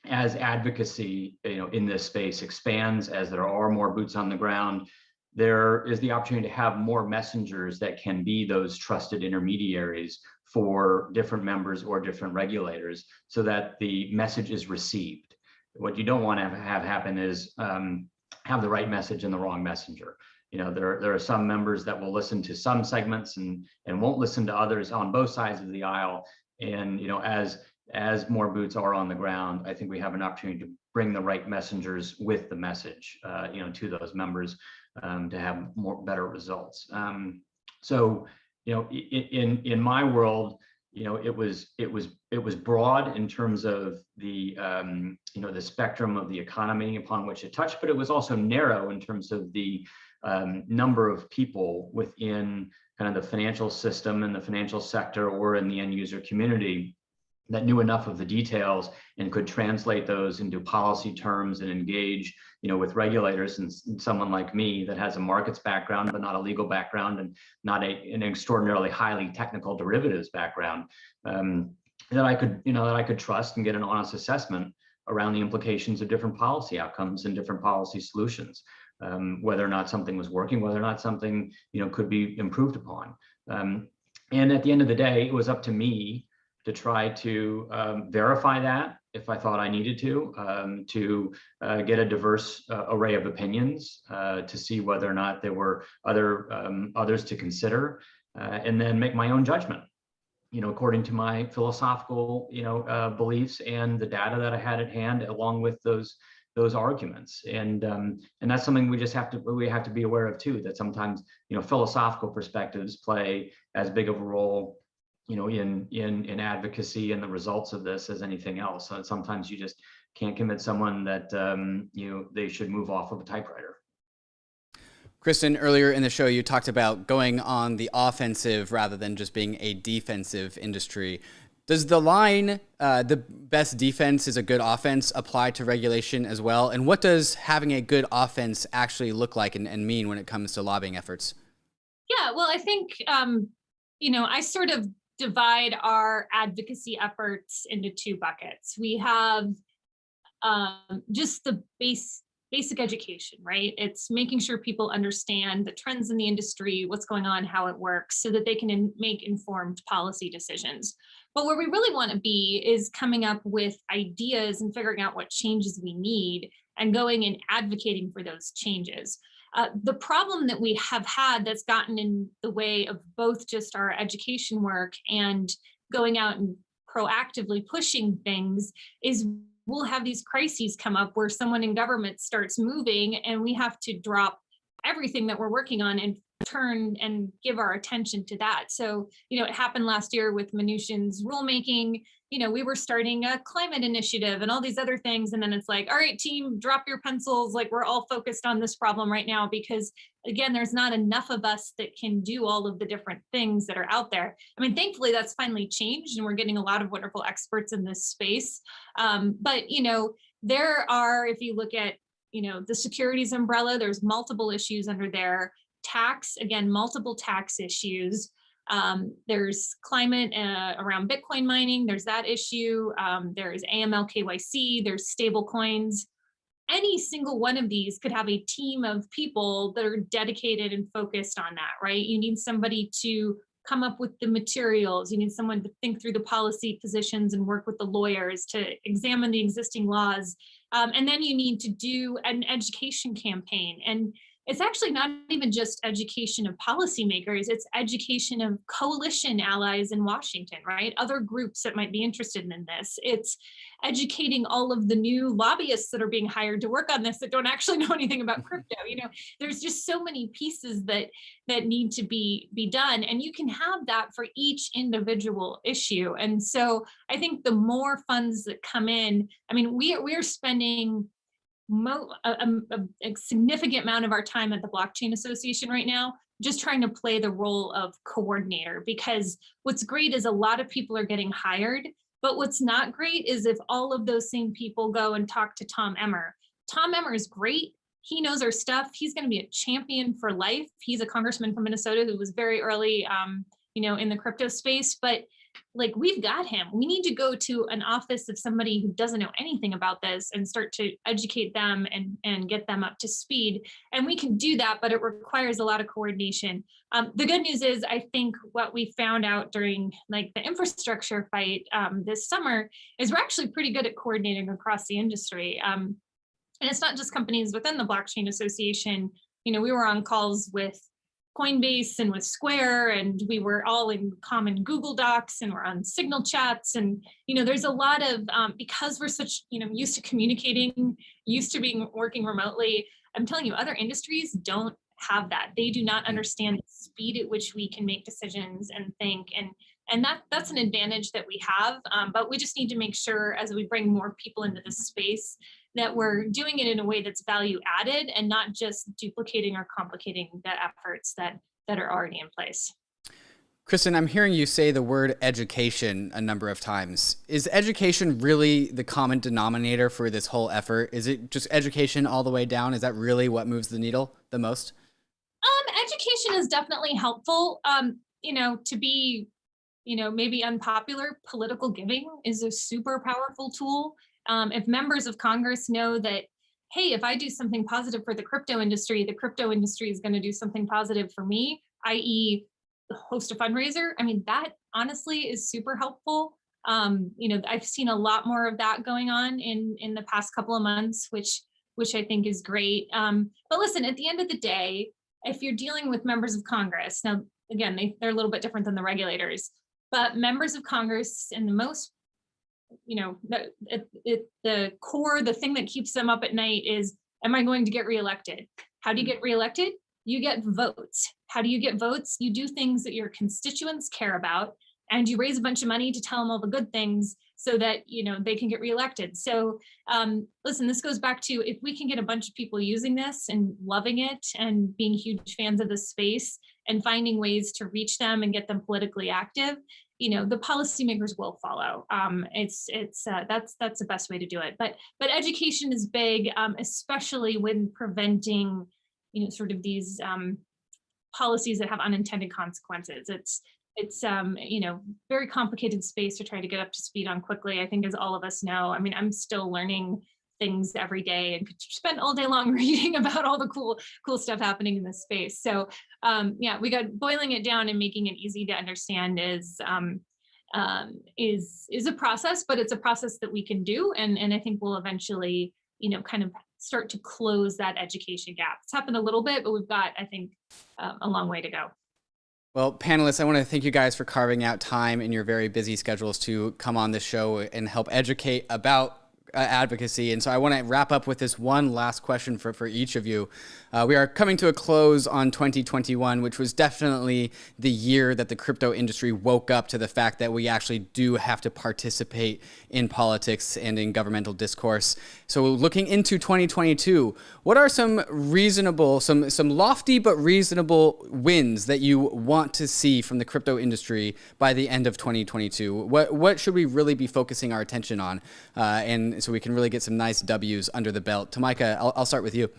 as advocacy, in this space expands, as there are more boots on the ground, there is the opportunity to have more messengers that can be those trusted intermediaries for different members or different regulators, so that the message is received. What you don't want to have happen is have the right message and the wrong messenger. There are some members that will listen to some segments and won't listen to others on both sides of the aisle. And as more boots are on the ground, I think we have an opportunity to bring the right messengers with the message, to those members to have better results. So, in my world, it was broad in terms of the the spectrum of the economy upon which it touched, but it was also narrow in terms of the number of people within kind of the financial system and the financial sector or in the end user community that knew enough of the details and could translate those into policy terms and engage, with regulators. And someone like me that has a markets background, but not a legal background and not an extraordinarily highly technical derivatives background, that I could trust and get an honest assessment around the implications of different policy outcomes and different policy solutions, whether or not something was working, whether or not something, could be improved upon. And at the end of the day, it was up to me to try to verify that if I thought I needed to get a diverse array of opinions, to see whether or not there were others to consider, and then make my own judgment, according to my philosophical, beliefs and the data that I had at hand, along with those arguments. And that's something we have to be aware of too, that sometimes, philosophical perspectives play as big of a role in advocacy and the results of this as anything else. So sometimes you just can't convince someone that they should move off of a typewriter. Kristin, earlier in the show, you talked about going on the offensive rather than just being a defensive industry. Does the line, the best defense is a good offense, apply to regulation as well? And what does having a good offense actually look like and mean when it comes to lobbying efforts? Yeah, well, I think, I sort of divide our advocacy efforts into two buckets. We have just the basic education, right? It's making sure people understand the trends in the industry, what's going on, how it works, so that they can make informed policy decisions. But where we really want to be is coming up with ideas and figuring out what changes we need and going and advocating for those changes. The problem that we have had that's gotten in the way of both just our education work and going out and proactively pushing things is we'll have these crises come up where someone in government starts moving and we have to drop everything that we're working on and turn and give our attention to that. So, it happened last year with Mnuchin's rulemaking. We were starting a climate initiative and all these other things. And then it's like, all right, team, drop your pencils. Like, we're all focused on this problem right now, because again, there's not enough of us that can do all of the different things that are out there. I mean, thankfully that's finally changed and we're getting a lot of wonderful experts in this space. But, there are, if you look at, the securities umbrella, there's multiple issues under there. Tax, again, multiple tax issues. There's climate around Bitcoin mining. There's that issue. There's AML KYC. There's stable coins. Any single one of these could have a team of people that are dedicated and focused on that, right? You need somebody to come up with the materials. You need someone to think through the policy positions and work with the lawyers to examine the existing laws. And then you need to do an education campaign. And it's actually not even just education of policymakers, it's education of coalition allies in Washington, right? Other groups that might be interested in this. It's educating all of the new lobbyists that are being hired to work on this that don't actually know anything about crypto. There's just so many pieces that need to be done. And you can have that for each individual issue. And so I think the more funds that come in, I mean, we're spending a significant amount of our time at the Blockchain Association right now, just trying to play the role of coordinator, because what's great is a lot of people are getting hired, but what's not great is if all of those same people go and talk to Tom Emmer. Tom Emmer is great. He knows our stuff. He's going to be a champion for life. He's a congressman from Minnesota who was very early, in the crypto space, but like, we've got him. We need to go to an office of somebody who doesn't know anything about this and start to educate them and get them up to speed. And we can do that, but it requires a lot of coordination. The good news is, I think what we found out during like the infrastructure fight this summer is we're actually pretty good at coordinating across the industry. And it's not just companies within the Blockchain Association. You know, we were on calls with Coinbase and with Square, and we were all in common Google Docs, and we're on Signal chats. And, you know, there's a lot of, because we're such, you know, used to communicating, used to working remotely, I'm telling you, other industries don't have that. They do not understand the speed at which we can make decisions and think. And that's an advantage that we have, but we just need to make sure as we bring more people into this space that we're doing it in a way that's value added and not just duplicating or complicating the efforts that are already in place. Kristin, I'm hearing you say the word education a number of times. Is education really the common denominator for this whole effort? Is it just education all the way down? Is that really what moves the needle the most? Education is definitely helpful. You know, to be, you know, maybe unpopular, political giving is a super powerful tool. If members of Congress know that, hey, if I do something positive for the crypto industry is going to do something positive for me, i.e. host a fundraiser. I mean, that honestly is super helpful. You know, I've seen a lot more of that going on in the past couple of months, which I think is great. But listen, at the end of the day, if you're dealing with members of Congress, now, again, they're a little bit different than the regulators, but members of Congress, in the most, you know, the core, the thing that keeps them up at night is, am I going to get reelected? How do you get reelected? You get votes. How do you get votes? You do things that your constituents care about, and you raise a bunch of money to tell them all the good things so that, you know, they can get reelected. So listen, this goes back to, if we can get a bunch of people using this and loving it and being huge fans of the space and finding ways to reach them and get them politically active, you know, the policymakers will follow. That's the best way to do it. But education is big, especially when preventing, you know, sort of these policies that have unintended consequences. It's you know, very complicated space to try to get up to speed on quickly. I think, as all of us know, I mean, I'm still learning things every day and could spend all day long reading about all the cool stuff happening in this space. So yeah, we got boiling it down and making it easy to understand is a process, but it's a process that we can do. And I think we'll eventually, you know, kind of start to close that education gap. It's happened a little bit, but we've got, I think, a long way to go. Well, panelists, I want to thank you guys for carving out time in your very busy schedules to come on this show and help educate about advocacy. And so I want to wrap up with this one last question for each of you. We are coming to a close on 2021, which was definitely the year that the crypto industry woke up to the fact that we actually do have to participate in politics and in governmental discourse. So looking into 2022, what are some reasonable, some lofty but reasonable wins that you want to see from the crypto industry by the end of 2022? What should we really be focusing our attention on? And so we can really get some nice W's under the belt. Tomicah, I'll start with you.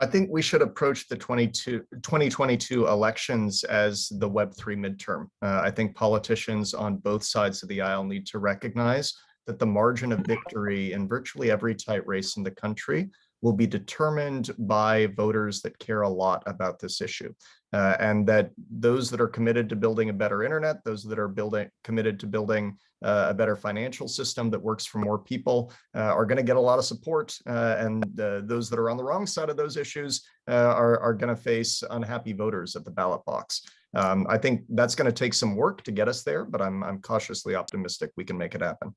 I think we should approach the 2022 elections as the Web3 midterm. I think politicians on both sides of the aisle need to recognize that the margin of victory in virtually every tight race in the country will be determined by voters that care a lot about this issue. And that those that are committed to building a better internet, those that are committed to building a better financial system that works for more people are going to get a lot of support. And those that are on the wrong side of those issues are going to face unhappy voters at the ballot box. I think that's going to take some work to get us there, but I'm cautiously optimistic we can make it happen.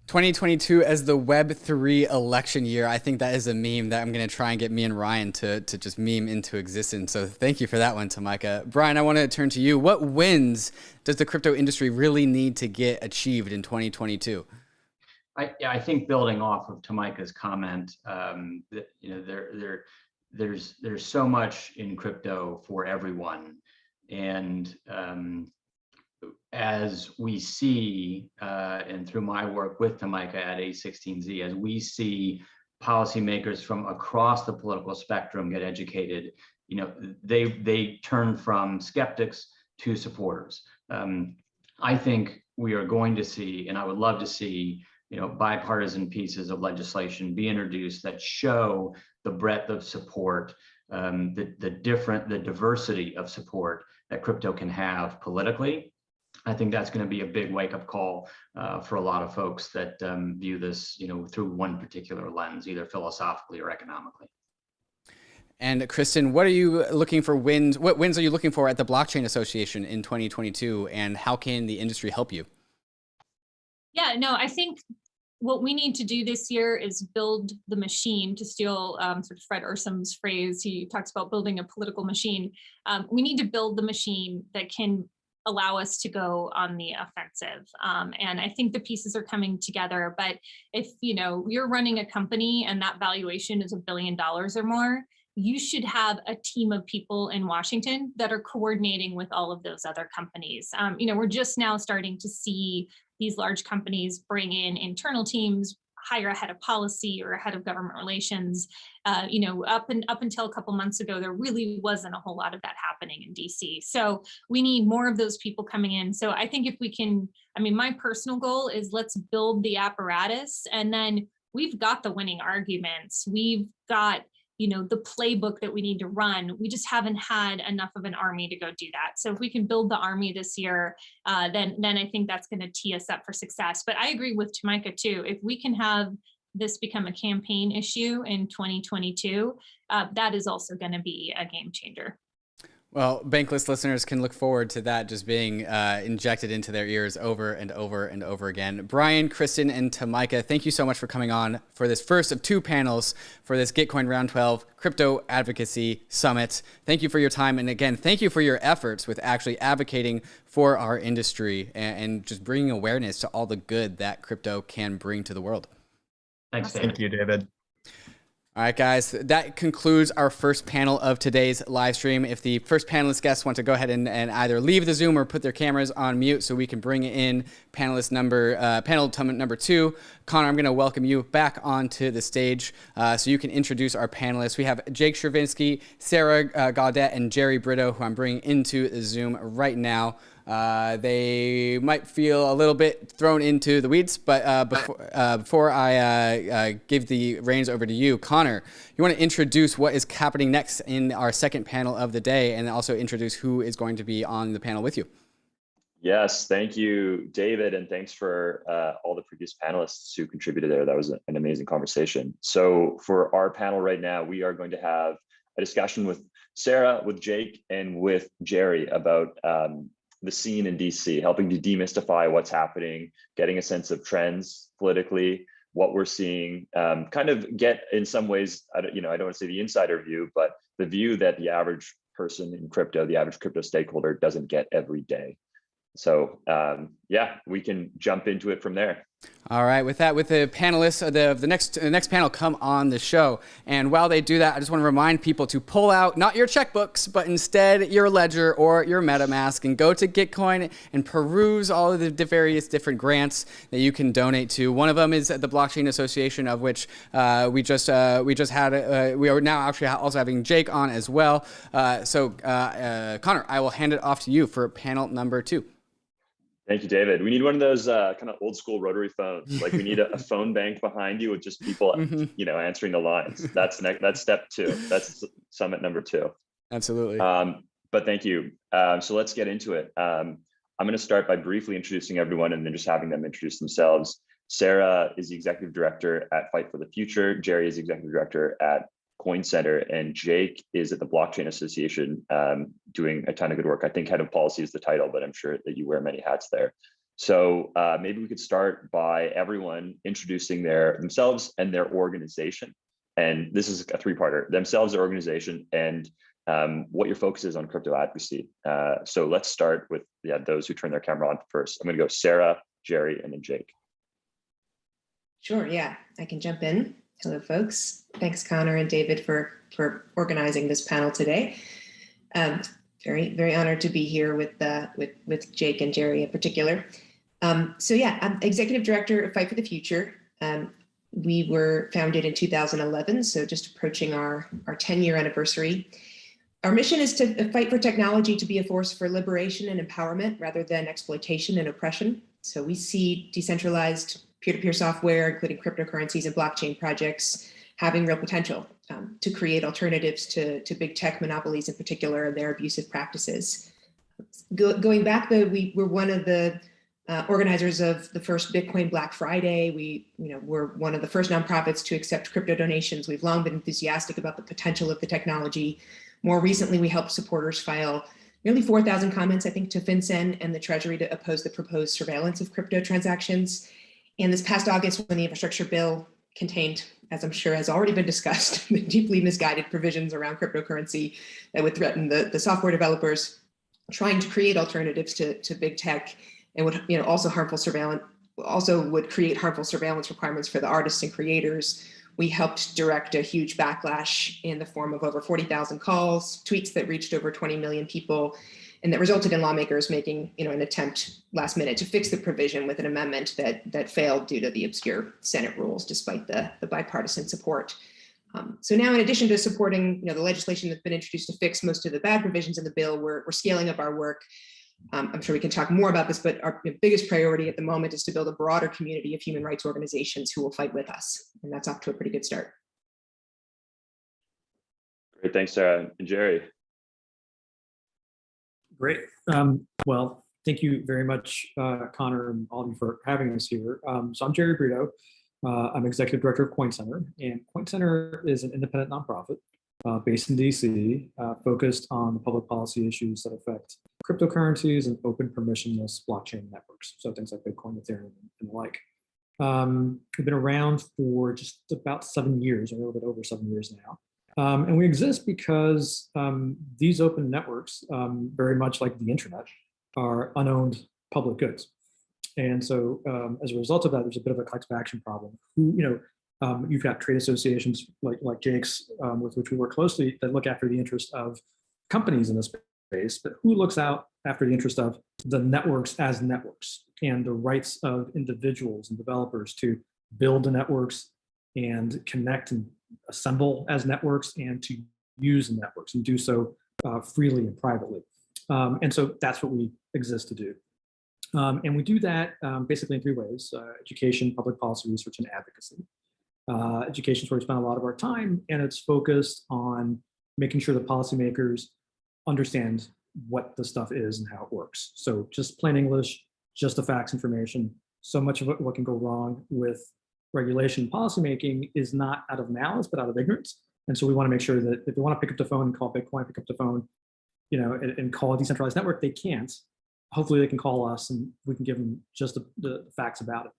2022 as the Web3 election year. I think that is a meme that I'm going to try and get me and Ryan to just meme into existence. So thank you for that one, Tomicah. Brian, I want to turn to you. What wins does the crypto industry really need to get achieved in 2022? I think building off of Tomicah's comment, that, you know, there's so much in crypto for everyone, and as we see, and through my work with Tomicah at A16Z, as we see policymakers from across the political spectrum get educated, you know, they turn from skeptics to supporters. I think we are going to see, and I would love to see, bipartisan pieces of legislation be introduced that show the breadth of support, the diversity of support that crypto can have politically. I think that's going to be a big wake-up call for a lot of folks that view this, through one particular lens, either philosophically or economically. And Kristin, what are you looking for wins? What wins are you looking for at the Blockchain Association in 2022, and how can the industry help you? Yeah, no, I think what we need to do this year is build the machine, to steal sort of Fred Ursum's phrase. He talks about building a political machine. We need to build the machine that can allow us to go on the offensive. And I think the pieces are coming together. But if you're running a company and that valuation is $1 billion or more, you should have a team of people in Washington that are coordinating with all of those other companies. We're just now starting to see these large companies bring in internal teams, hire a head of policy or a head of government relations. Up until a couple months ago, there really wasn't a whole lot of that happening in DC. So we need more of those people coming in. So I think if we can, my personal goal is let's build the apparatus, and then we've got the winning arguments. We've got the playbook that we need to run. We just haven't had enough of an army to go do that. So if we can build the army this year, then I think that's going to tee us up for success. But I agree with Tomicah too. If we can have this become a campaign issue in 2022, that is also going to be a game changer. Well, Bankless listeners can look forward to that just being injected into their ears over and over and over again. Brian, Kristin, and Tomicah, thank you so much for coming on for this first of two panels for this GITCOIN Round 12 Crypto Advocacy Summit. Thank you for your time. And again, thank you for your efforts with actually advocating for our industry and just bringing awareness to all the good that crypto can bring to the world. Thanks, David. Thank you, David. All right, guys, that concludes our first panel of today's live stream. If the first panelist guests want to go ahead and either leave the Zoom or put their cameras on mute so we can bring in panel number 2. Connor, I'm going to welcome you back onto the stage so you can introduce our panelists. We have Jake Chervinsky, Sarah Roth-Gaudette, and Jerry Brito, who I'm bringing into the Zoom right now. They might feel a little bit thrown into the weeds, but before I give the reins over to you, Connor, you want to introduce what is happening next in our second panel of the day, and also introduce who is going to be on the panel with you. Yes, thank you, David, and thanks for all the previous panelists who contributed there. That was an amazing conversation. So for our panel right now, we are going to have a discussion with Sarah, with Jake, and with Jerry about the scene in DC, helping to demystify what's happening, getting a sense of trends politically, what we're seeing, kind of get in some ways, I don't want to say the insider view, but the view that the average person in crypto, the average crypto stakeholder doesn't get every day. So yeah, we can jump into it from there. All right, with that, with the panelists, the next panel come on the show. And while they do that, I just want to remind people to pull out not your checkbooks, but instead your ledger or your MetaMask and go to GITCOIN and peruse all of the various different grants that you can donate to. One of them is the Blockchain Association, of which we are now actually also having Jake on as well. So Connor, I will hand it off to you for panel number 2. Thank you, David. We need one of those kind of old school rotary phones. Like we need a phone bank behind you with just people, answering the lines. That's step 2. That's summit number 2. Absolutely. But thank you. So let's get into it. I'm going to start by briefly introducing everyone and then just having them introduce themselves. Sarah is the executive director at Fight for the Future. Jerry is the executive director at Coin Center, and Jake is at the Blockchain Association doing a ton of good work. I think head of policy is the title, but I'm sure that you wear many hats there. So maybe we could start by everyone introducing themselves and their organization. And this is a 3-parter: themselves, their organization, and what your focus is on crypto advocacy. So let's start with those who turn their camera on first. I'm going to go Sarah, Jerry, and then Jake. Sure, yeah, I can jump in. Hello, folks. Thanks, Connor and David, for organizing this panel today. Very, very honored to be here with Jake and Jerry in particular. So yeah, I'm executive director of Fight for the Future. We were founded in 2011, so just approaching our 10-year anniversary. Our mission is to fight for technology to be a force for liberation and empowerment rather than exploitation and oppression. So we see decentralized peer-to-peer software, including cryptocurrencies and blockchain projects, having real potential to create alternatives to big tech monopolies in particular and their abusive practices. Going back though, we were one of the organizers of the first Bitcoin Black Friday. We're one of the first nonprofits to accept crypto donations. We've long been enthusiastic about the potential of the technology. More recently, we helped supporters file nearly 4,000 comments, I think, to FinCEN and the Treasury to oppose the proposed surveillance of crypto transactions. And this past August, when the infrastructure bill contained, as I'm sure has already been discussed, the deeply misguided provisions around cryptocurrency that would threaten the software developers trying to create alternatives to big tech, and would also would create harmful surveillance requirements for the artists and creators. We helped direct a huge backlash in the form of over 40,000 calls, tweets that reached over 20 million people, and that resulted in lawmakers making an attempt last minute to fix the provision with an amendment that failed due to the obscure Senate rules, despite the bipartisan support. So now, in addition to supporting the legislation that's been introduced to fix most of the bad provisions in the bill, we're scaling up our work. I'm sure we can talk more about this, but our biggest priority at the moment is to build a broader community of human rights organizations who will fight with us. And that's off to a pretty good start. Great, thanks, Sarah. And Jerry. Great. Well, thank you very much, Connor, and all of you for having us here. So I'm Jerry Brito. I'm Executive Director of Quintero, and Quintero is an independent nonprofit based in DC, focused on the public policy issues that affect cryptocurrencies and open permissionless blockchain networks. So things like Bitcoin, Ethereum, and the like. We've been around for just about 7 years, a little bit over 7 years now. And we exist because these open networks, very much like the internet, are unowned public goods. And so as a result of that, there's a bit of a collective action problem. You've got trade associations like Jake's, with which we work closely, that look after the interest of companies in this space, but who looks out after the interest of the networks as networks and the rights of individuals and developers to build the networks and connect and assemble as networks and to use the networks and do so freely and privately. And so that's what we exist to do. And we do that basically in 3 ways: education, public policy research, and advocacy. Education is where we spend a lot of our time, and it's focused on making sure that policymakers understand what the stuff is and how it works. So just plain English, just the facts information. So much of what can go wrong with regulation and policymaking is not out of malice, but out of ignorance. And so we want to make sure that if they want to pick up the phone and call Bitcoin, pick up the phone, and call a decentralized network, they can't. Hopefully they can call us and we can give them just the facts about it.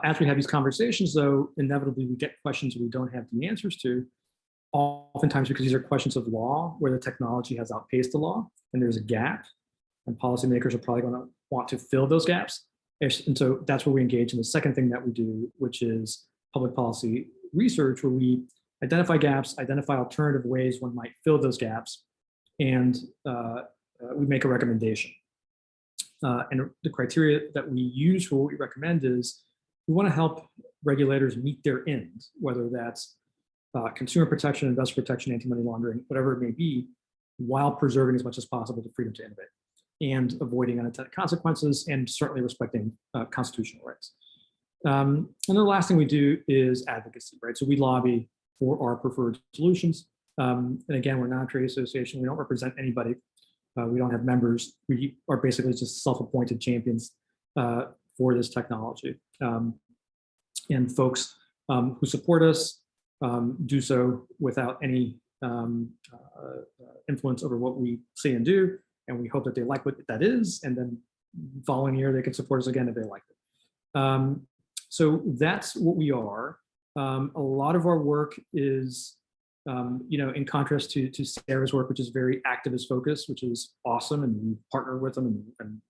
As we have these conversations, though, inevitably we get questions we don't have the answers to, oftentimes because these are questions of law where the technology has outpaced the law and there's a gap, and policymakers are probably going to want to fill those gaps. And so that's where we engage in the second thing that we do, which is public policy research, where we identify gaps, identify alternative ways one might fill those gaps, and we make a recommendation. And the criteria that we use for what we recommend is we want to help regulators meet their ends, whether that's consumer protection, investor protection, anti-money laundering, whatever it may be, while preserving as much as possible the freedom to innovate and avoiding unintended consequences and certainly respecting constitutional rights. And the last thing we do is advocacy, right? So we lobby for our preferred solutions. And again, we're not a trade association. We don't represent anybody. We don't have members. We are basically just self-appointed champions for this technology. And folks who support us do so without any influence over what we say and do. And we hope that they like what that is. And then following year, they can support us again if they like it. So that's what we are. A lot of our work is, in contrast to Sarah's work, which is very activist focused, which is awesome, and we partner with them and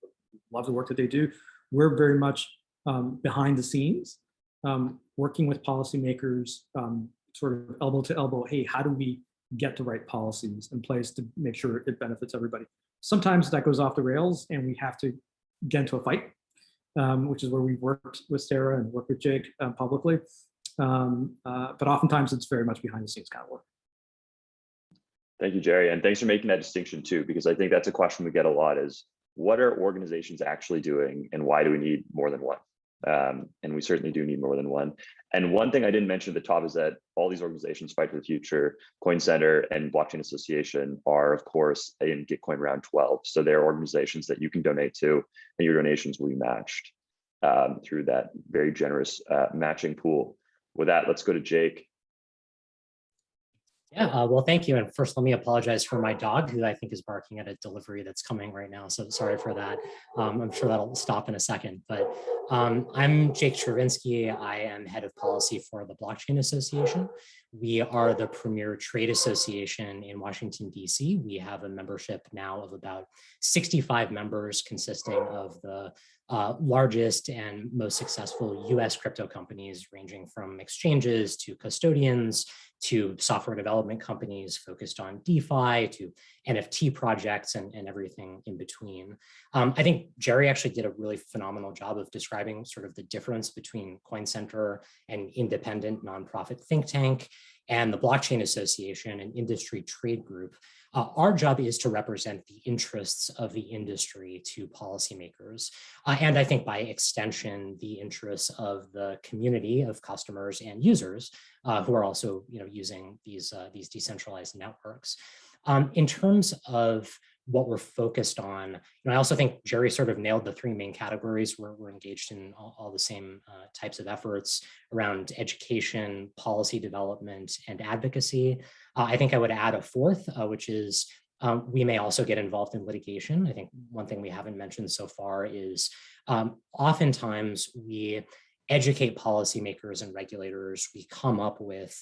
love the work that they do. We're very much behind the scenes, working with policymakers, sort of elbow to elbow. Hey, how do we get the right policies in place to make sure it benefits everybody? Sometimes that goes off the rails and we have to get into a fight, which is where we've worked with Sarah and worked with Jake publicly. But oftentimes it's very much behind the scenes kind of work. Thank you, Jerry. And thanks for making that distinction too, because I think that's a question we get a lot is, what are organizations actually doing and why do we need more than one? And we certainly do need more than one. And one thing I didn't mention at the top is that all these organizations, Fight for the Future, Coin Center, and Blockchain Association are, of course, in GitCoin Round 12. So they're organizations that you can donate to, and your donations will be matched through that very generous matching pool. With that, let's go to Jake. Yeah, well, thank you. And first, let me apologize for my dog, who I think is barking at a delivery that's coming right now. So sorry for that. I'm sure that'll stop in a second. But I'm Jake Chervinsky. I am head of policy for the Blockchain Association. We are the premier trade association in Washington, D.C. We have a membership now of about 65 members, consisting of the largest and most successful US crypto companies, ranging from exchanges to custodians to software development companies focused on DeFi to NFT projects and everything in between. I think Jerry actually did a really phenomenal job of describing sort of the difference between Coin Center, an independent nonprofit think tank, and the Blockchain Association, an industry trade group. Our job is to represent the interests of the industry to policymakers, and I think by extension, the interests of the community of customers and users who are also using these decentralized networks. In terms of what we're focused on, I also think Jerry sort of nailed the three main categories where we're engaged in all the same types of efforts around education, policy development, and advocacy. I think I would add a fourth, which is we may also get involved in litigation. I think one thing we haven't mentioned so far is oftentimes we educate policymakers and regulators. We come up with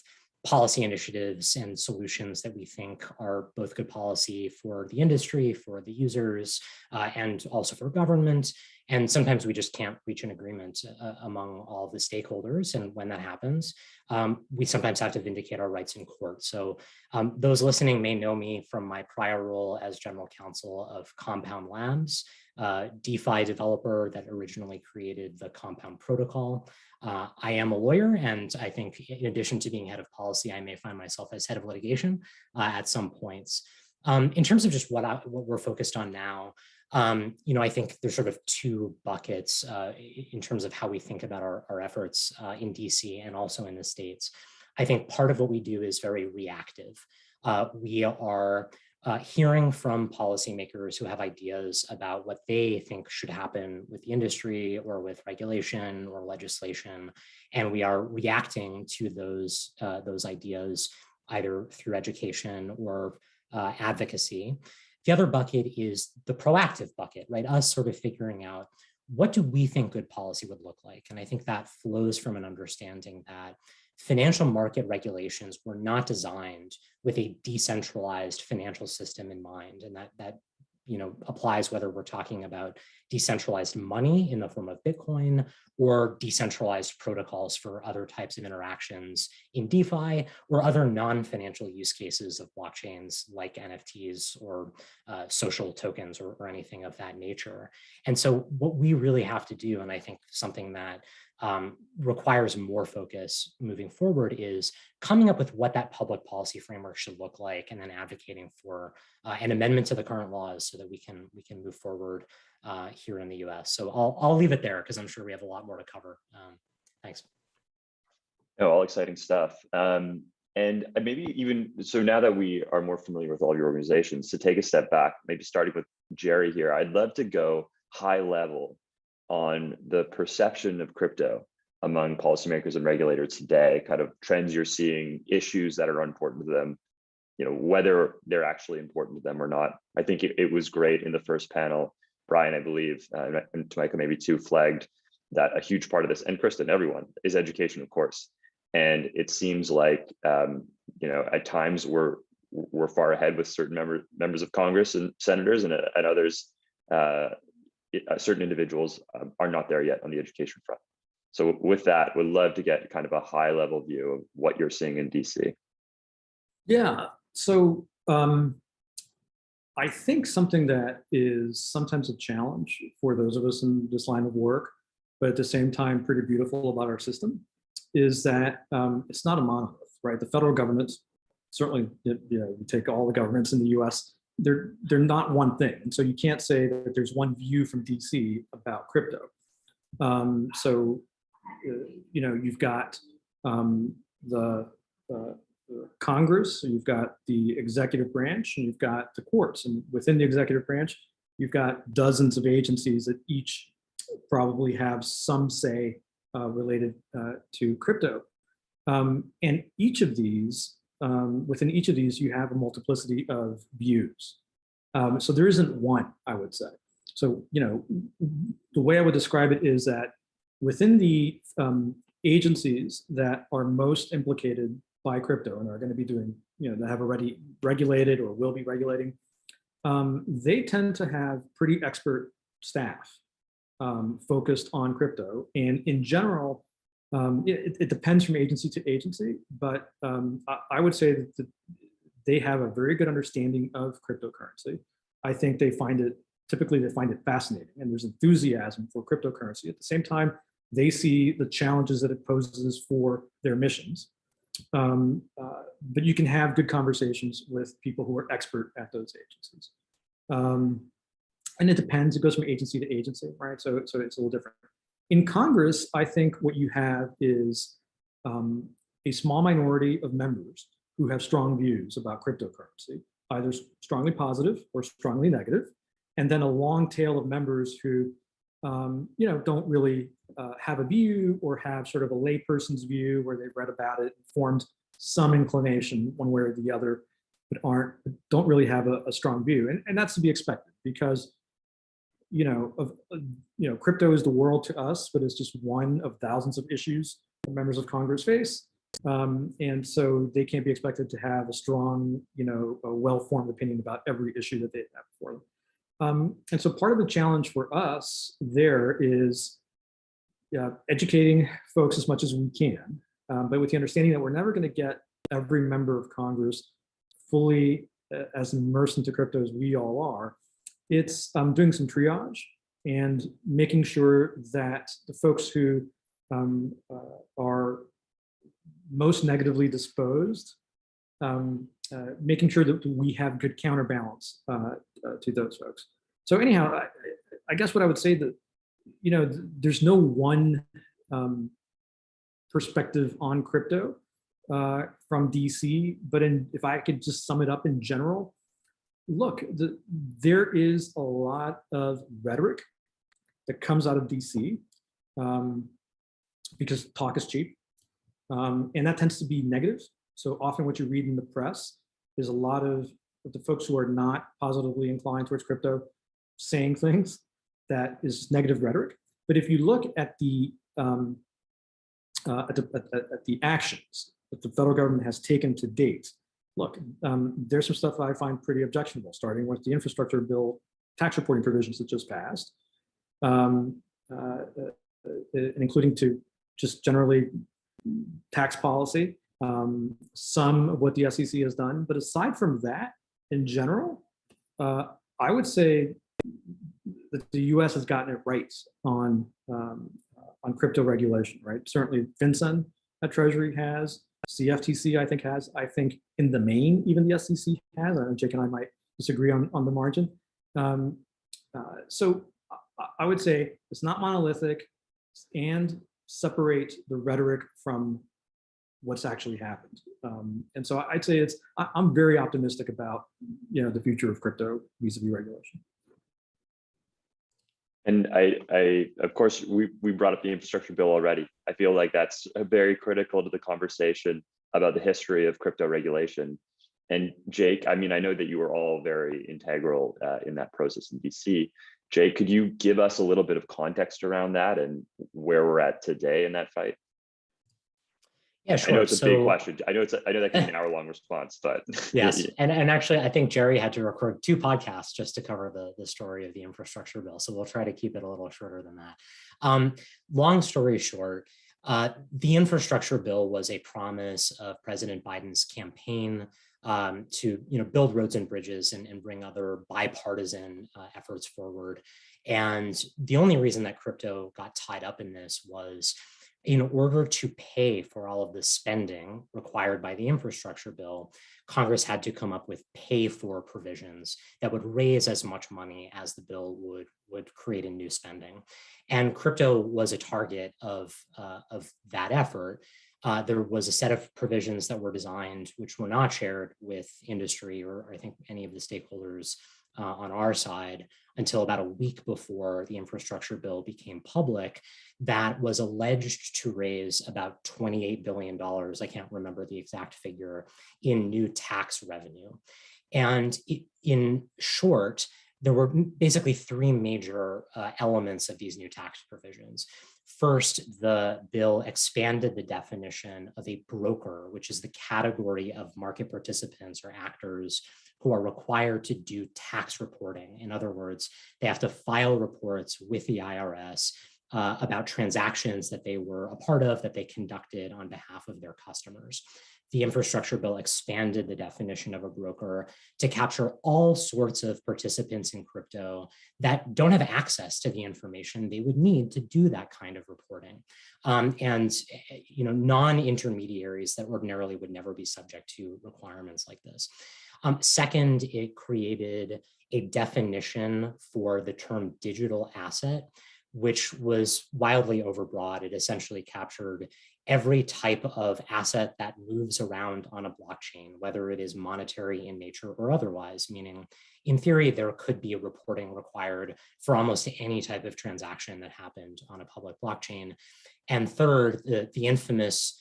policy initiatives and solutions that we think are both good policy for the industry, for the users, and also for government. And sometimes we just can't reach an agreement among all of the stakeholders. And when that happens, we sometimes have to vindicate our rights in court. So those listening may know me from my prior role as general counsel of Compound Labs, DeFi developer that originally created the Compound protocol. I am a lawyer, and I think in addition to being head of policy, I may find myself as head of litigation at some points. In terms of just what we're focused on now, I think there's sort of two buckets in terms of how we think about our efforts in DC and also in the States. I think part of what we do is very reactive. We are hearing from policymakers who have ideas about what they think should happen with the industry or with regulation or legislation, and we are reacting to those ideas either through education or advocacy. The other bucket is the proactive bucket, right? Us sort of figuring out, what do we think good policy would look like? And I think that flows from an understanding that financial market regulations were not designed with a decentralized financial system in mind. And that applies whether we're talking about decentralized money in the form of Bitcoin or decentralized protocols for other types of interactions in DeFi or other non-financial use cases of blockchains like NFTs or social tokens or anything of that nature. And so what we really have to do, and I think something that requires more focus moving forward, is coming up with what that public policy framework should look like, and then advocating for an amendment to the current laws so that we can move forward here in the U.S. So I'll leave it there because I'm sure we have a lot more to cover. Thanks. Oh, all exciting stuff. And maybe even so, now that we are more familiar with all your organizations, to take a step back, maybe starting with Jerry here, I'd love to go high level on the perception of crypto among policymakers and regulators today, kind of trends you're seeing, issues that are important to them, whether they're actually important to them or not. I think it was great in the first panel. Brian, I believe, and Tomicah maybe too, flagged that a huge part of this, and Kristin, everyone, is education, of course. And it seems like, at times we're far ahead with certain members of Congress and senators, and others, certain individuals are not there yet on the education front. So with that, we'd love to get kind of a high level view of what you're seeing in DC. Yeah, so I think something that is sometimes a challenge for those of us in this line of work, but at the same time pretty beautiful about our system, is that it's not a monolith, right? The federal government certainly, you take all the governments in the U.S., they're not one thing, and so you can't say that there's one view from DC about crypto. You've got the Congress, and you've got the executive branch, and you've got the courts, and within the executive branch, you've got dozens of agencies that each probably have some say related to crypto. And each of these, within each of these, you have a multiplicity of views. So there isn't one, I would say. So, the way I would describe it is that within the agencies that are most implicated by crypto and are going to be doing, that have already regulated or will be regulating, they tend to have pretty expert staff focused on crypto. And in general, it depends from agency to agency, but I would say that they have a very good understanding of cryptocurrency. I think typically they find it fascinating, and there's enthusiasm for cryptocurrency. At the same time, they see the challenges that it poses for their missions. But you can have good conversations with people who are expert at those agencies. And it depends, it goes from agency to agency, right? So it's a little different. In Congress, I think what you have is a small minority of members who have strong views about cryptocurrency, either strongly positive or strongly negative, and then a long tail of members who don't really have a view or have sort of a layperson's view where they've read about it, formed some inclination one way or the other, but don't really have a strong view. And that's to be expected because, crypto is the world to us, but it's just one of thousands of issues that members of Congress face. And so they can't be expected to have a strong, a well-formed opinion about every issue that they have before them. And so part of the challenge for us there is educating folks as much as we can, but with the understanding that we're never going to get every member of Congress fully as immersed into crypto as we all are. It's doing some triage and making sure that the folks who are most negatively disposed, making sure that we have good counterbalance to those folks. So anyhow, I guess what I would say that, there's no one perspective on crypto from DC, but if I could just sum it up in general, look, there is a lot of rhetoric that comes out of DC because talk is cheap. And that tends to be negative. So often what you read in the press is a lot of the folks who are not positively inclined towards crypto saying things that is negative rhetoric. But if you look at the actions that the federal government has taken to date, look, there's some stuff I find pretty objectionable, starting with the infrastructure bill tax reporting provisions that just passed, including to just generally tax policy, some of what the SEC has done. But aside from that, in general, I would say that the US has gotten it right on crypto regulation, right? Certainly FinCEN at Treasury has, CFTC I think has, I think in the main, even the SEC has. I know Jake and I might disagree on the margin. So I would say it's not monolithic and separate the rhetoric from what's actually happened. And so I'd say I'm very optimistic about the future of crypto vis-a-vis regulation. And I of course, we brought up the infrastructure bill already. I feel like that's very critical to the conversation about the history of crypto regulation. And Jake, I mean, I know that you were all very integral in that process in DC. Jake, could you give us a little bit of context around that and where we're at today in that fight? Yeah, sure. I know it's a big question. I know that can be an hour-long response, but yes. And actually, I think Jerry had to record 2 podcasts just to cover the story of the infrastructure bill. So we'll try to keep it a little shorter than that. Long story short, the infrastructure bill was a promise of President Biden's campaign to build roads and bridges and bring other bipartisan efforts forward. And the only reason that crypto got tied up in this was in order to pay for all of the spending required by the infrastructure bill, Congress had to come up with pay for provisions that would raise as much money as the bill would create in new spending. And crypto was a target of that effort. There was a set of provisions that were designed, which were not shared with industry or I think any of the stakeholders on our side until about a week before the infrastructure bill became public, that was alleged to raise about $28 billion, I can't remember the exact figure, in new tax revenue. And in short, there were basically three major elements of these new tax provisions. First, the bill expanded the definition of a broker, which is the category of market participants or actors who are required to do tax reporting. In other words, they have to file reports with the IRS about transactions that they were a part of, that they conducted on behalf of their customers. The infrastructure bill expanded the definition of a broker to capture all sorts of participants in crypto that don't have access to the information they would need to do that kind of reporting. And non-intermediaries that ordinarily would never be subject to requirements like this. Second, it created a definition for the term digital asset, which was wildly overbroad. It essentially captured every type of asset that moves around on a blockchain, whether it is monetary in nature or otherwise, meaning in theory, there could be a reporting required for almost any type of transaction that happened on a public blockchain. And third, the infamous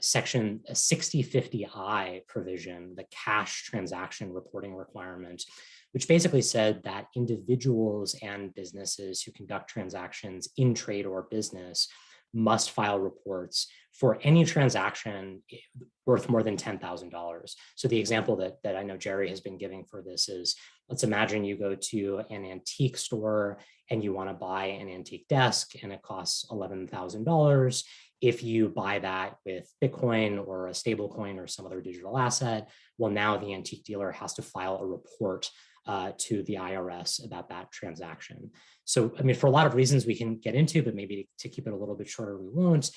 section 6050I provision, the cash transaction reporting requirement, which basically said that individuals and businesses who conduct transactions in trade or business must file reports for any transaction worth more than $10,000. So the example that I know Jerry has been giving for this is, let's imagine you go to an antique store and you want to buy an antique desk and it costs $11,000. If you buy that with Bitcoin or a stable coin or some other digital asset, well, now the antique dealer has to file a report to the IRS about that transaction. So, I mean, for a lot of reasons we can get into, but maybe to keep it a little bit shorter, we won't.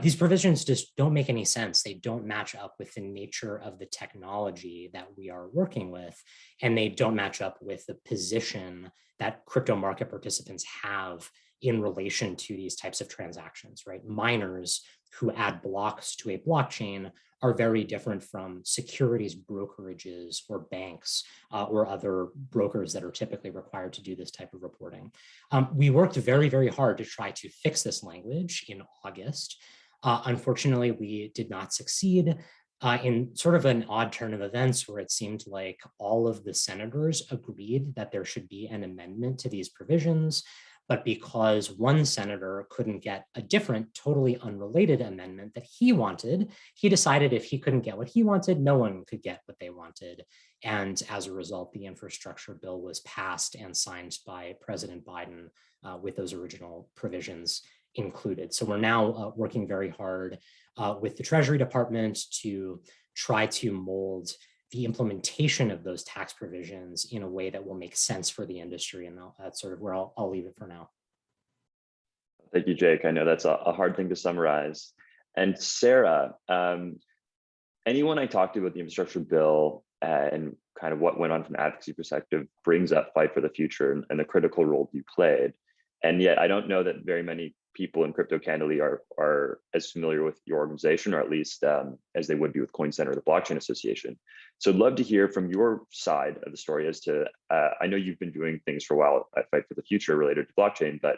These provisions just don't make any sense. They don't match up with the nature of the technology that we are working with, and they don't match up with the position that crypto market participants have in relation to these types of transactions, right? Miners who add blocks to a blockchain are very different from securities brokerages or banks or other brokers that are typically required to do this type of reporting. We worked very, very hard to try to fix this language in August. Unfortunately, we did not succeed. In sort of an odd turn of events where it seemed like all of the senators agreed that there should be an amendment to these provisions, but because one senator couldn't get a different, totally unrelated amendment that he wanted, he decided if he couldn't get what he wanted, no one could get what they wanted. And as a result, the infrastructure bill was passed and signed by President Biden with those original provisions included. So we're now working very hard with the Treasury Department to try to mold the implementation of those tax provisions in a way that will make sense for the industry. And that's sort of where I'll leave it for now. Thank you, Jake. I know that's a hard thing to summarize. And Sarah, anyone I talked to about the infrastructure bill and kind of what went on from an advocacy perspective brings up Fight for the Future and the critical role you played. And yet I don't know that very many people in crypto candidly are as familiar with your organization, or at least as they would be with Coin Center or the Blockchain Association. So I'd love to hear from your side of the story as to, I know you've been doing things for a while at Fight for the Future related to blockchain, but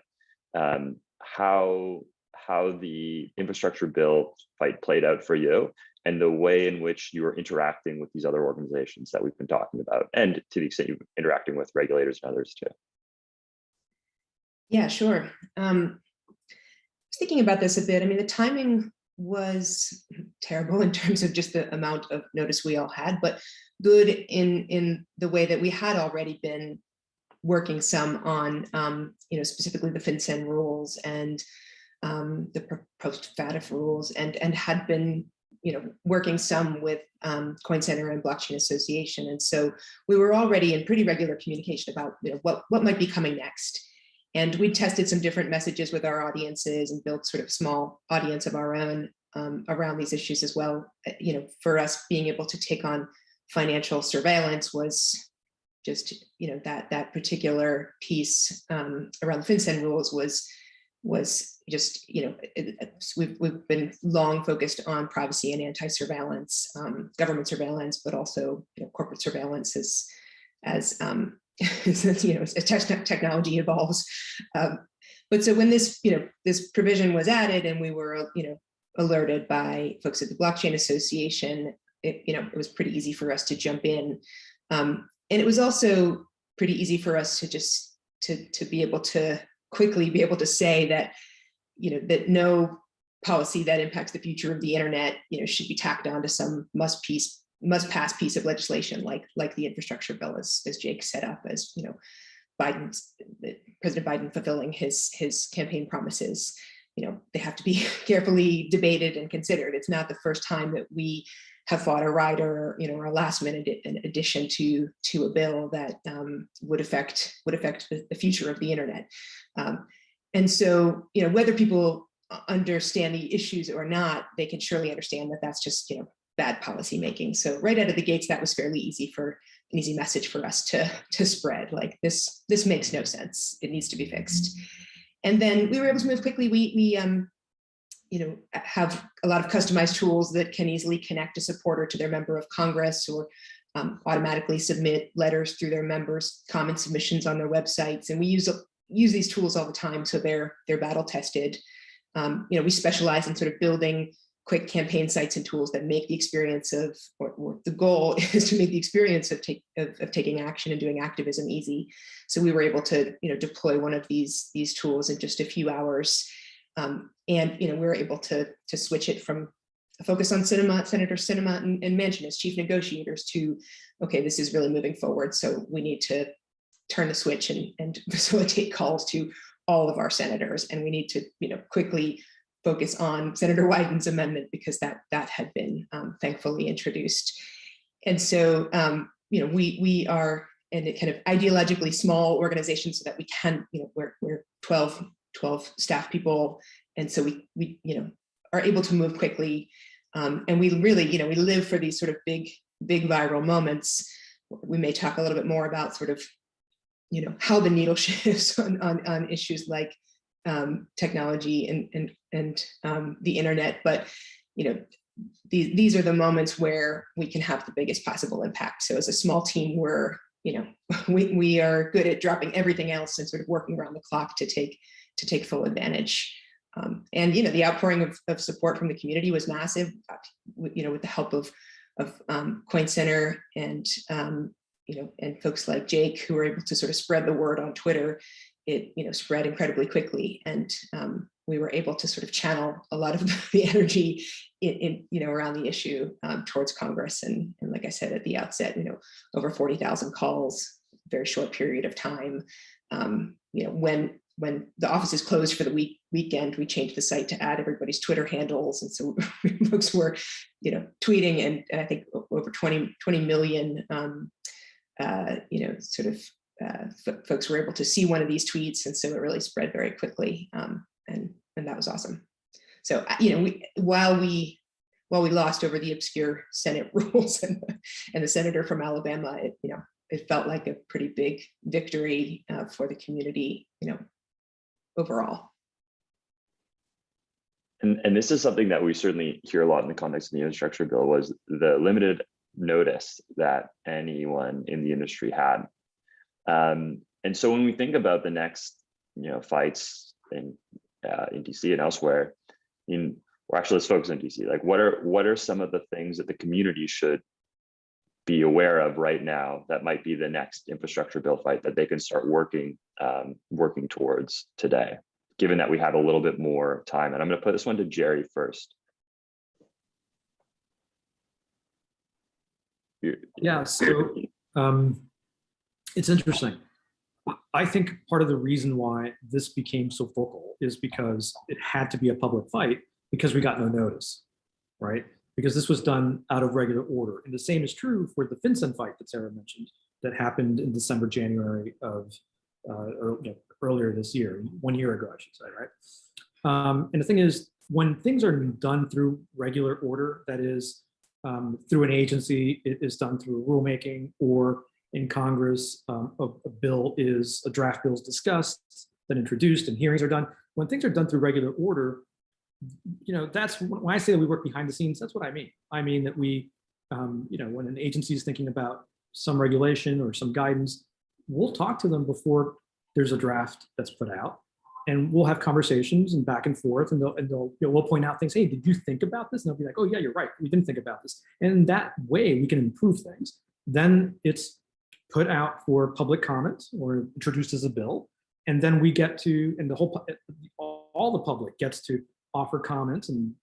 how the infrastructure bill fight played out for you and the way in which you are interacting with these other organizations that we've been talking about, and to the extent you're interacting with regulators and others too. Yeah, sure. I was thinking about this a bit. I mean, the timing was terrible in terms of just the amount of notice we all had, but good in the way that we had already been working some on, specifically the FinCEN rules and the proposed FATF rules, and had been, working some with Coin Center and Blockchain Association. And so we were already in pretty regular communication about, what might be coming next. And we tested some different messages with our audiences and built sort of small audience of our own around these issues as well. You know, for us, being able to take on financial surveillance was just, you know, that particular piece around the FinCEN rules was just, you know, we've been long focused on privacy and anti-surveillance, government surveillance, but also, you know, corporate surveillance as you know, as technology evolves. But so when this, you know, this provision was added and we were, you know, alerted by folks at the Blockchain Association, you know, it was pretty easy for us to jump in. And it was also pretty easy for us to just to be able to quickly be able to say that, you know, that no policy that impacts the future of the internet, you know, should be tacked on to some must-pass piece of legislation like the infrastructure bill, as Jake set up, as, you know, President Biden fulfilling his campaign promises. You know, they have to be carefully debated and considered. It's not the first time that we have fought a rider, you know, or a last minute addition to a bill that would affect the future of the internet. And so, you know, whether people understand the issues or not, they can surely understand that that's just, you know, bad policy making. So right out of the gates, that was fairly easy an easy message for us to spread. Like this makes no sense. It needs to be fixed. And then we were able to move quickly. We you know, have a lot of customized tools that can easily connect a supporter to their member of Congress, or automatically submit letters through their members' comment submissions on their websites. And we use these tools all the time, so they're battle tested. You know, we specialize in sort of building quick campaign sites and tools that make the experience of, or the goal is to make the experience of taking action and doing activism easy. So we were able to, you know, deploy one of these tools in just a few hours. And, you know, we were able to switch it from a focus on Senator Sinema and Manchin as chief negotiators to, okay, this is really moving forward. So we need to turn the switch and facilitate calls to all of our senators. And we need to, you know, quickly focus on Senator Wyden's amendment, because that had been thankfully introduced. And so, you know, we are in a kind of ideologically small organization, so that we can, you know, we're 12 staff people. And so we you know, are able to move quickly. And we really, you know, we live for these sort of big viral moments. We may talk a little bit more about sort of, you know, how the needle shifts on issues like technology and the internet. But, you know, these are the moments where we can have the biggest possible impact. So as a small team, we're, you know, we are good at dropping everything else and sort of working around the clock to take full advantage. And, you know, the outpouring of support from the community was massive, you know, with the help of Coin Center and, you know, and folks like Jake, who were able to sort of spread the word on Twitter. It, you know, spread incredibly quickly. And we were able to sort of channel a lot of the energy in you know, around the issue towards Congress. And like I said at the outset, you know, over 40,000 calls, very short period of time. You know, when the office is closed for the weekend, we changed the site to add everybody's Twitter handles. And so folks were, you know, tweeting, and I think over 20 million, you know, sort of folks were able to see one of these tweets. And so it really spread very quickly. And that was awesome. So, you know, while we lost over the obscure Senate rules and the senator from Alabama, you know, it felt like a pretty big victory for the community, you know, overall. And this is something that we certainly hear a lot in the context of the infrastructure bill, was the limited notice that anyone in the industry had. And so when we think about the next, you know, fights in DC and elsewhere, or actually let's focus on DC. Like, what are some of the things that the community should be aware of right now that might be the next infrastructure bill fight that they can start working towards today, given that we have a little bit more time? And I'm going to put this one to Jerry first. Yeah, so it's interesting. I think part of the reason why this became so vocal is because it had to be a public fight, because we got no notice, right? Because this was done out of regular order. And the same is true for the FinCEN fight that Sarah mentioned, that happened in December, January of, or you know, earlier this year, 1 year ago, I should say, right? And the thing is, when things are done through regular order, that is through an agency, it is done through rulemaking, or in Congress, a draft bill is discussed, then introduced, and hearings are done. When things are done through regular order, that's when I say that we work behind the scenes, that's what I mean. I mean that we, when an agency is thinking about some regulation or some guidance, we'll talk to them before there's a draft that's put out, and we'll have conversations and back and forth, and we'll point out things. Hey, did you think about this? And they'll be like, oh yeah, you're right, we didn't think about this. And that way we can improve things. Then it's put out for public comment or introduced as a bill, and then we get to, and all the public gets to offer comments, and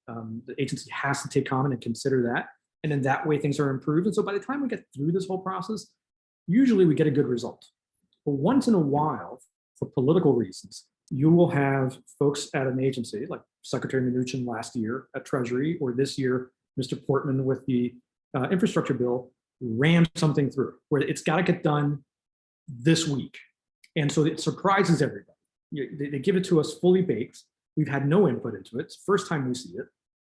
the agency has to take comment and consider that. And then that way things are improved. And so by the time we get through this whole process, usually we get a good result. But once in a while, for political reasons, you will have folks at an agency, like Secretary Mnuchin last year at Treasury, or this year, Mr. Portman with the infrastructure bill, ram something through where it's got to get done this week. And so it surprises everybody. They give it to us fully baked. We've had no input into it. It's the first time we see it.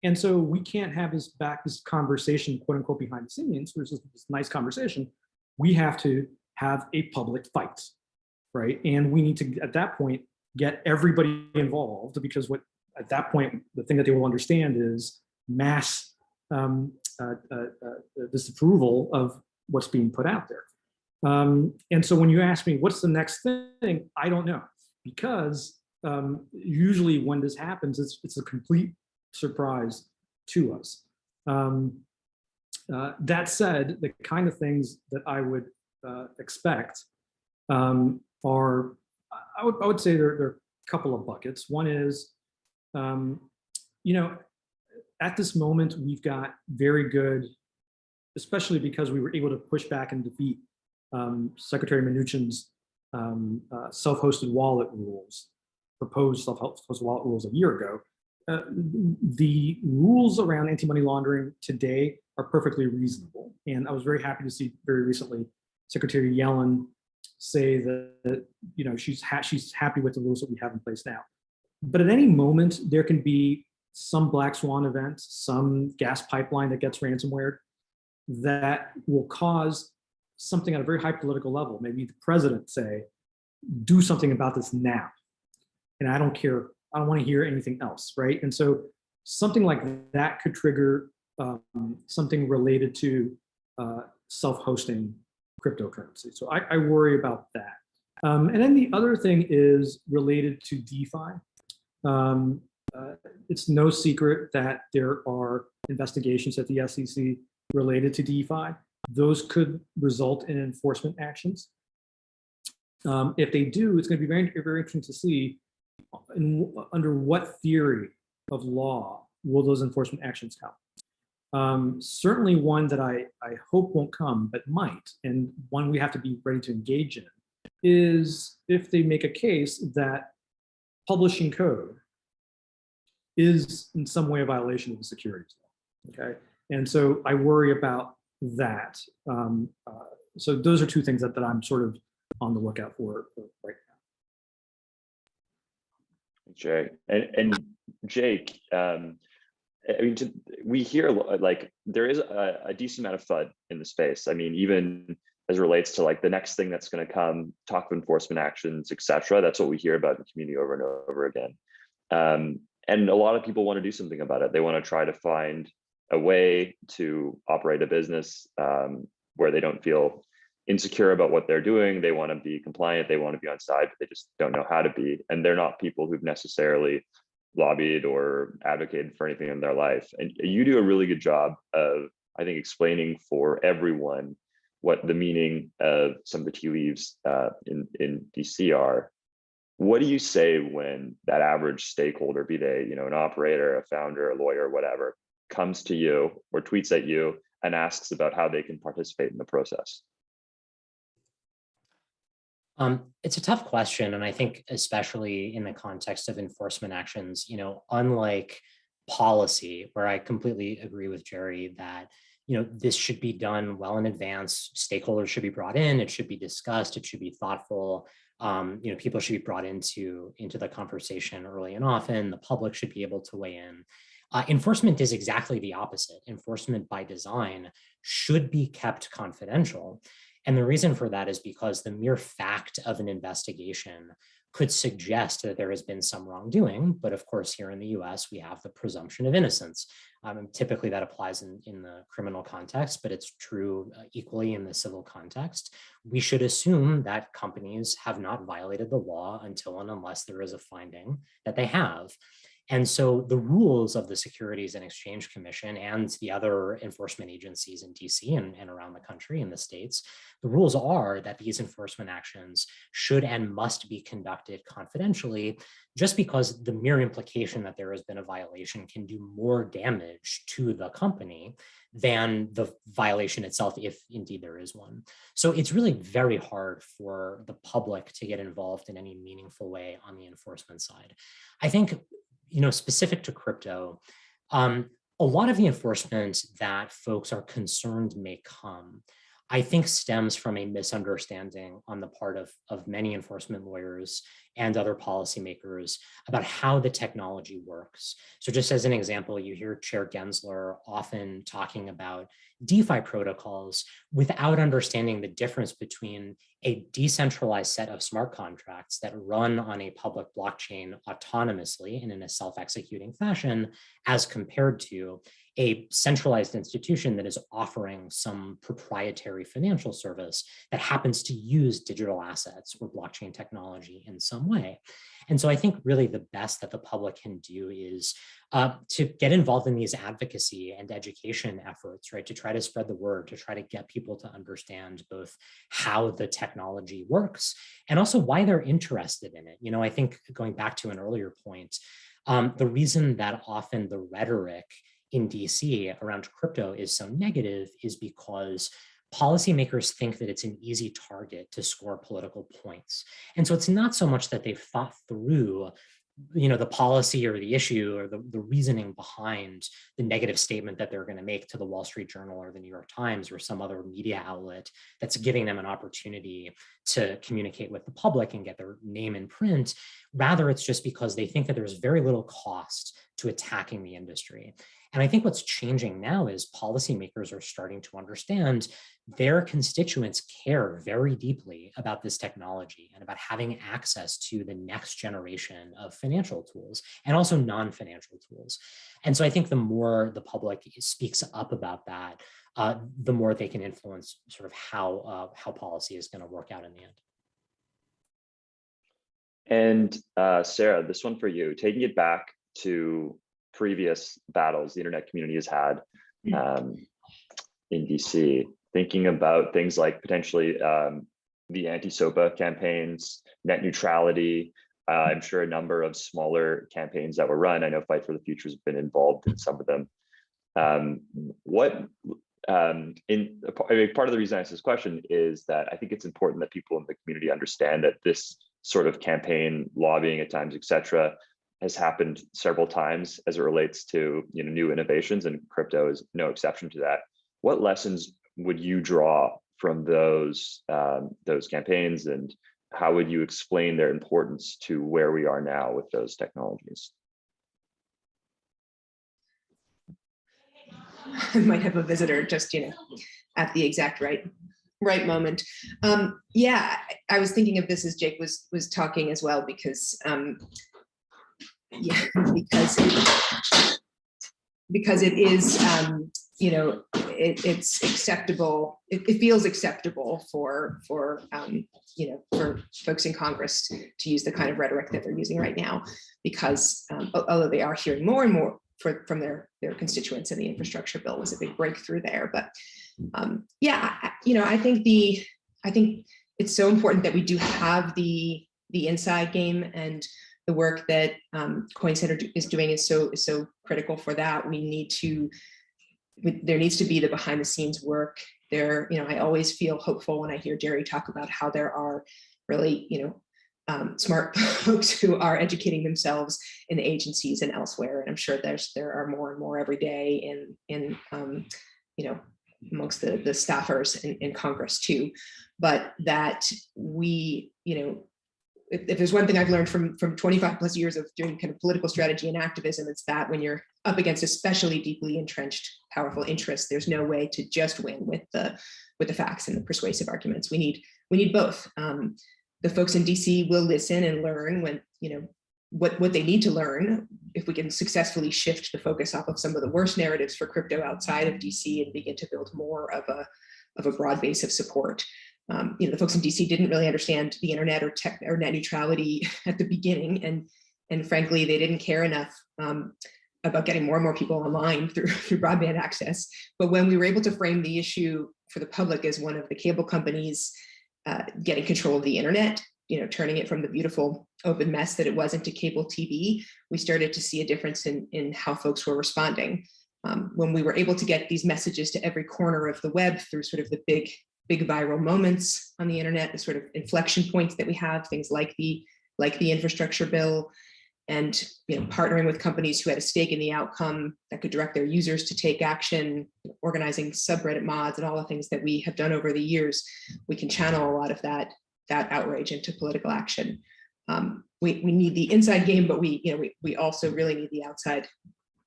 And so we can't have this conversation, quote unquote, behind the scenes, which is this nice conversation. We have to have a public fight, right? And we need to, at that point, get everybody involved, because at that point, the thing that they will understand is mass disapproval of what's being put out there. And so when you ask me, what's the next thing? I don't know, because usually when this happens, it's a complete surprise to us. That said, the kind of things that I would expect are, I would say there are a couple of buckets. One is, at this moment, we've got very good, especially because we were able to push back and defeat Secretary Mnuchin's self-hosted wallet rules, proposed self-hosted wallet rules a year ago. The rules around anti-money laundering today are perfectly reasonable. And I was very happy to see very recently Secretary Yellen say that she's happy with the rules that we have in place now. But at any moment, there can be some black swan event, some gas pipeline that gets ransomware that will cause something at a very high political level. Maybe the president say, do something about this now. And I don't care, I don't want to hear anything else, right? And so something like that could trigger something related to self-hosting cryptocurrency. So I worry about that. And then the other thing is related to DeFi. It's no secret that there are investigations at the SEC related to DeFi. Those could result in enforcement actions. If they do, it's going to be very, very interesting to see under what theory of law will those enforcement actions come. Certainly one that I hope won't come, but might, and one we have to be ready to engage in, is if they make a case that publishing code is in some way a violation of the securities law, okay? And so I worry about that. So those are two things that I'm sort of on the lookout for right now. Jay, and Jake, I mean, we hear like there is a decent amount of FUD in the space. I mean, even as it relates to like the next thing that's going to come, talk of enforcement actions, etc. That's what we hear about in the community over and over again. And a lot of people want to do something about it. They want to try to find a way to operate a business where they don't feel insecure about what they're doing. They want to be compliant. They want to be on side, but they just don't know how to be. And they're not people who've necessarily lobbied or advocated for anything in their life. And you do a really good job of, I think, explaining for everyone what the meaning of some of the tea leaves in DC are. What do you say when that average stakeholder, be they, an operator, a founder, a lawyer, whatever, comes to you or tweets at you and asks about how they can participate in the process? It's a tough question. And I think especially in the context of enforcement actions, unlike policy, where I completely agree with Jerry that, this should be done well in advance, stakeholders should be brought in, it should be discussed, it should be thoughtful. People should be brought into the conversation early and often. The public should be able to weigh in. Enforcement is exactly the opposite. Enforcement by design should be kept confidential. And the reason for that is because the mere fact of an investigation could suggest that there has been some wrongdoing. But of course, here in the US, we have the presumption of innocence. Typically that applies in the criminal context, but it's true equally in the civil context. We should assume that companies have not violated the law until and unless there is a finding that they have. And so the rules of the Securities and Exchange Commission and the other enforcement agencies in DC and around the country in the states, the rules are that these enforcement actions should and must be conducted confidentially, just because the mere implication that there has been a violation can do more damage to the company than the violation itself, if indeed there is one. So it's really very hard for the public to get involved in any meaningful way on the enforcement side. I think, specific to crypto, a lot of the enforcement that folks are concerned may come, I think, stems from a misunderstanding on the part of many enforcement lawyers and other policymakers about how the technology works. So just as an example, you hear Chair Gensler often talking about DeFi protocols without understanding the difference between a decentralized set of smart contracts that run on a public blockchain autonomously and in a self-executing fashion, as compared to a centralized institution that is offering some proprietary financial service that happens to use digital assets or blockchain technology in some way. And so I think really the best that the public can do is to get involved in these advocacy and education efforts, right? To try to spread the word, to try to get people to understand both how the technology works and also why they're interested in it. I think going back to an earlier point, the reason that often the rhetoric in DC around crypto is so negative is because policymakers think that it's an easy target to score political points. And so it's not so much that they've thought through the policy or the issue or the reasoning behind the negative statement that they're going to make to the Wall Street Journal or the New York Times or some other media outlet that's giving them an opportunity to communicate with the public and get their name in print. Rather, it's just because they think that there's very little cost to attacking the industry. And I think what's changing now is policymakers are starting to understand their constituents care very deeply about this technology and about having access to the next generation of financial tools and also non-financial tools. And so I think the more the public speaks up about that, the more they can influence sort of how policy is going to work out in the end. And Sarah, this one for you, taking it back to previous battles the internet community has had in DC, thinking about things like potentially the anti-SOPA campaigns, net neutrality. I'm sure a number of smaller campaigns that were run. I know Fight for the Future has been involved in some of them. Part of the reason I ask this question is that I think it's important that people in the community understand that this sort of campaign, lobbying at times, et cetera, has happened several times as it relates to new innovations, and crypto is no exception to that. What lessons would you draw from those campaigns, and how would you explain their importance to where we are now with those technologies? I might have a visitor just at the exact right moment. Yeah, I was thinking of this as Jake was talking as well, because because it is it's acceptable. It feels acceptable for folks in Congress to use the kind of rhetoric that they're using right now, because although they are hearing more and more from their constituents, and the infrastructure bill was a big breakthrough there. But yeah, I think it's so important that we do have the inside game, and the work that Coin Center is doing is so critical for that. There needs to be the behind the scenes work there. I always feel hopeful when I hear Jerry talk about how there are really, smart folks who are educating themselves in the agencies and elsewhere. And I'm sure there are more and more every day in amongst the staffers in Congress too. But that we, if there's one thing I've learned from 25 plus years of doing kind of political strategy and activism, it's that when you're up against especially deeply entrenched, powerful interests, there's no way to just win with the facts and the persuasive arguments. We need both. The folks in DC will listen and learn when, you know, what they need to learn. If we can successfully shift the focus off of some of the worst narratives for crypto outside of DC and begin to build more of a broad base of support. You know, the folks in DC didn't really understand the internet or net neutrality at the beginning, and frankly, they didn't care enough about getting more and more people online through broadband access. But when we were able to frame the issue for the public as one of the cable companies getting control of the internet, you know, turning it from the beautiful open mess that it was into cable TV, we started to see a difference in how folks were responding. When we were able to get these messages to every corner of the web through sort of the big viral moments on the internet, the sort of inflection points that we have, things like the infrastructure bill, and, you know, partnering with companies who had a stake in the outcome that could direct their users to take action, organizing subreddit mods and all the things that we have done over the years, we can channel a lot of that outrage into political action. We need the inside game, but we also really need the outside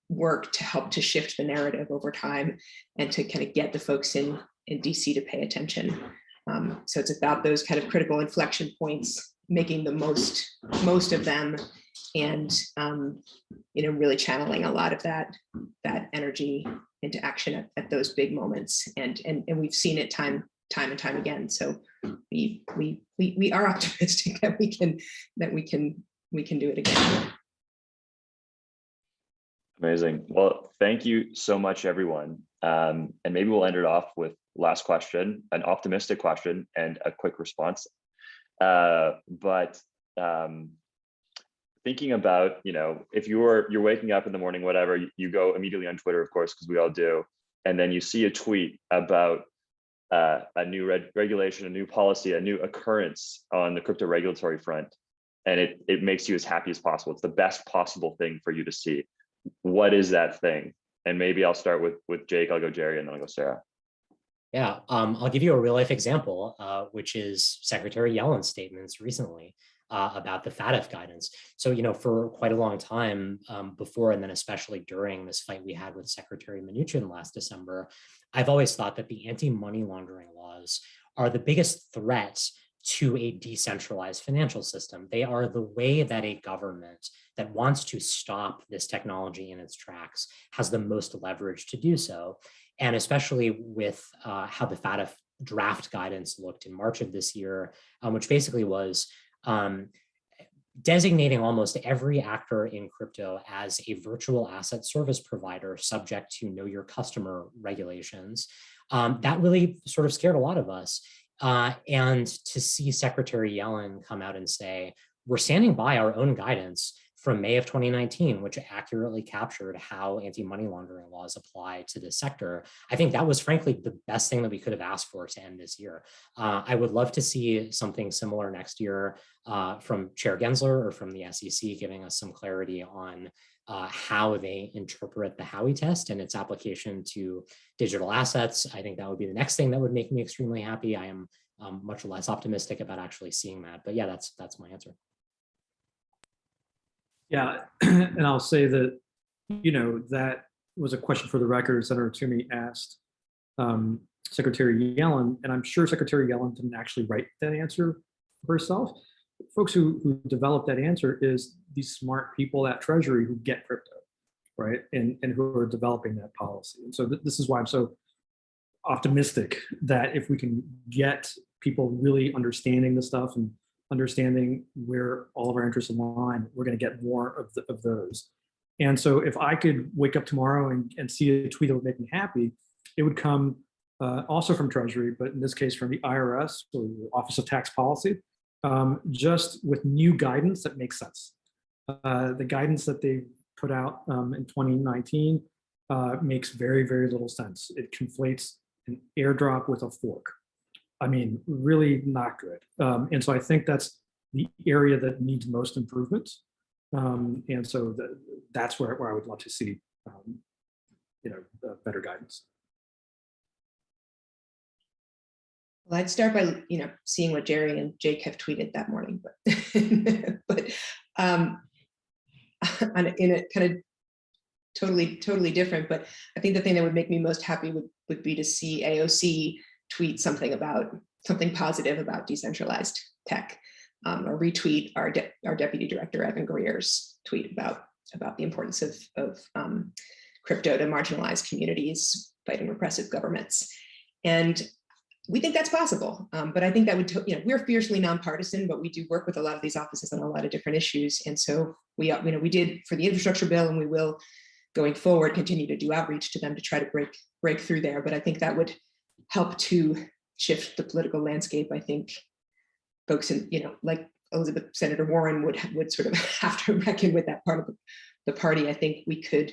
work to help to shift the narrative over time and to kind of get the folks in DC to pay attention. So it's about those kind of critical inflection points, making the most of them, and you know, really channeling a lot of that energy into action at those big moments. And we've seen it time and time again. So we are optimistic that we can do it again. Amazing. Well, thank you so much, everyone. And maybe we'll end it off with last question, an optimistic question and a quick response. Thinking about, you know, if you're waking up in the morning, whatever, you go immediately on Twitter, of course, because we all do, and then you see a tweet about a new regulation, a new policy, a new occurrence on the crypto regulatory front, and it makes you as happy as possible. It's the best possible thing for you to see. What is that thing? And maybe I'll start with Jake, I'll go Jerry, and then I'll go Sarah. Yeah, I'll give you a real life example, which is Secretary Yellen's statements recently about the FATF guidance. So, you know, for quite a long time before, and then especially during this fight we had with Secretary Mnuchin last December, I've always thought that the anti-money laundering laws are the biggest threat to a decentralized financial system. They are the way that a government that wants to stop this technology in its tracks has the most leverage to do so. And especially with how the FATF draft guidance looked in March of this year, which basically was designating almost every actor in crypto as a virtual asset service provider subject to know your customer regulations. That really sort of scared a lot of us. And to see Secretary Yellen come out and say, we're standing by our own guidance from May of 2019, which accurately captured how anti-money laundering laws apply to this sector. I think that was frankly the best thing that we could have asked for to end this year. I would love to see something similar next year from Chair Gensler or from the SEC, giving us some clarity on how they interpret the Howey test and its application to digital assets. I think that would be the next thing that would make me extremely happy. I am much less optimistic about actually seeing that, but yeah, that's my answer. Yeah, and I'll say that, you know, that was a question for the record. Senator Toomey asked Secretary Yellen, and I'm sure Secretary Yellen didn't actually write that answer herself. Folks who developed that answer is these smart people at Treasury who get crypto, right? And who are developing that policy. And so this is why I'm so optimistic that if we can get people really understanding the stuff and understanding where all of our interests align, we're going to get more of those. And so if I could wake up tomorrow and see a tweet that would make me happy, it would come also from Treasury, but in this case from the IRS or the Office of Tax Policy, just with new guidance that makes sense. The guidance that they put out in 2019 makes very, very little sense. It conflates an airdrop with a fork. I mean, really not good. And so I think that's the area that needs most improvement. And so that's where I would love to see, better guidance. I'd start by, seeing what Jerry and Jake have tweeted that morning, but in a kind of totally different. But I think the thing that would make me most happy would be to see AOC tweet something positive about decentralized tech, or retweet our Deputy Director Evan Greer's tweet about the importance of crypto to marginalized communities fighting repressive governments. And we think that's possible, but I think that would, we're fiercely nonpartisan, but we do work with a lot of these offices on a lot of different issues. And so we did for the infrastructure bill, and we will going forward continue to do outreach to them to try to break through there. But I think that would help to shift the political landscape. I think folks in, like Senator Warren would sort of have to reckon with that part of the party. I think we could,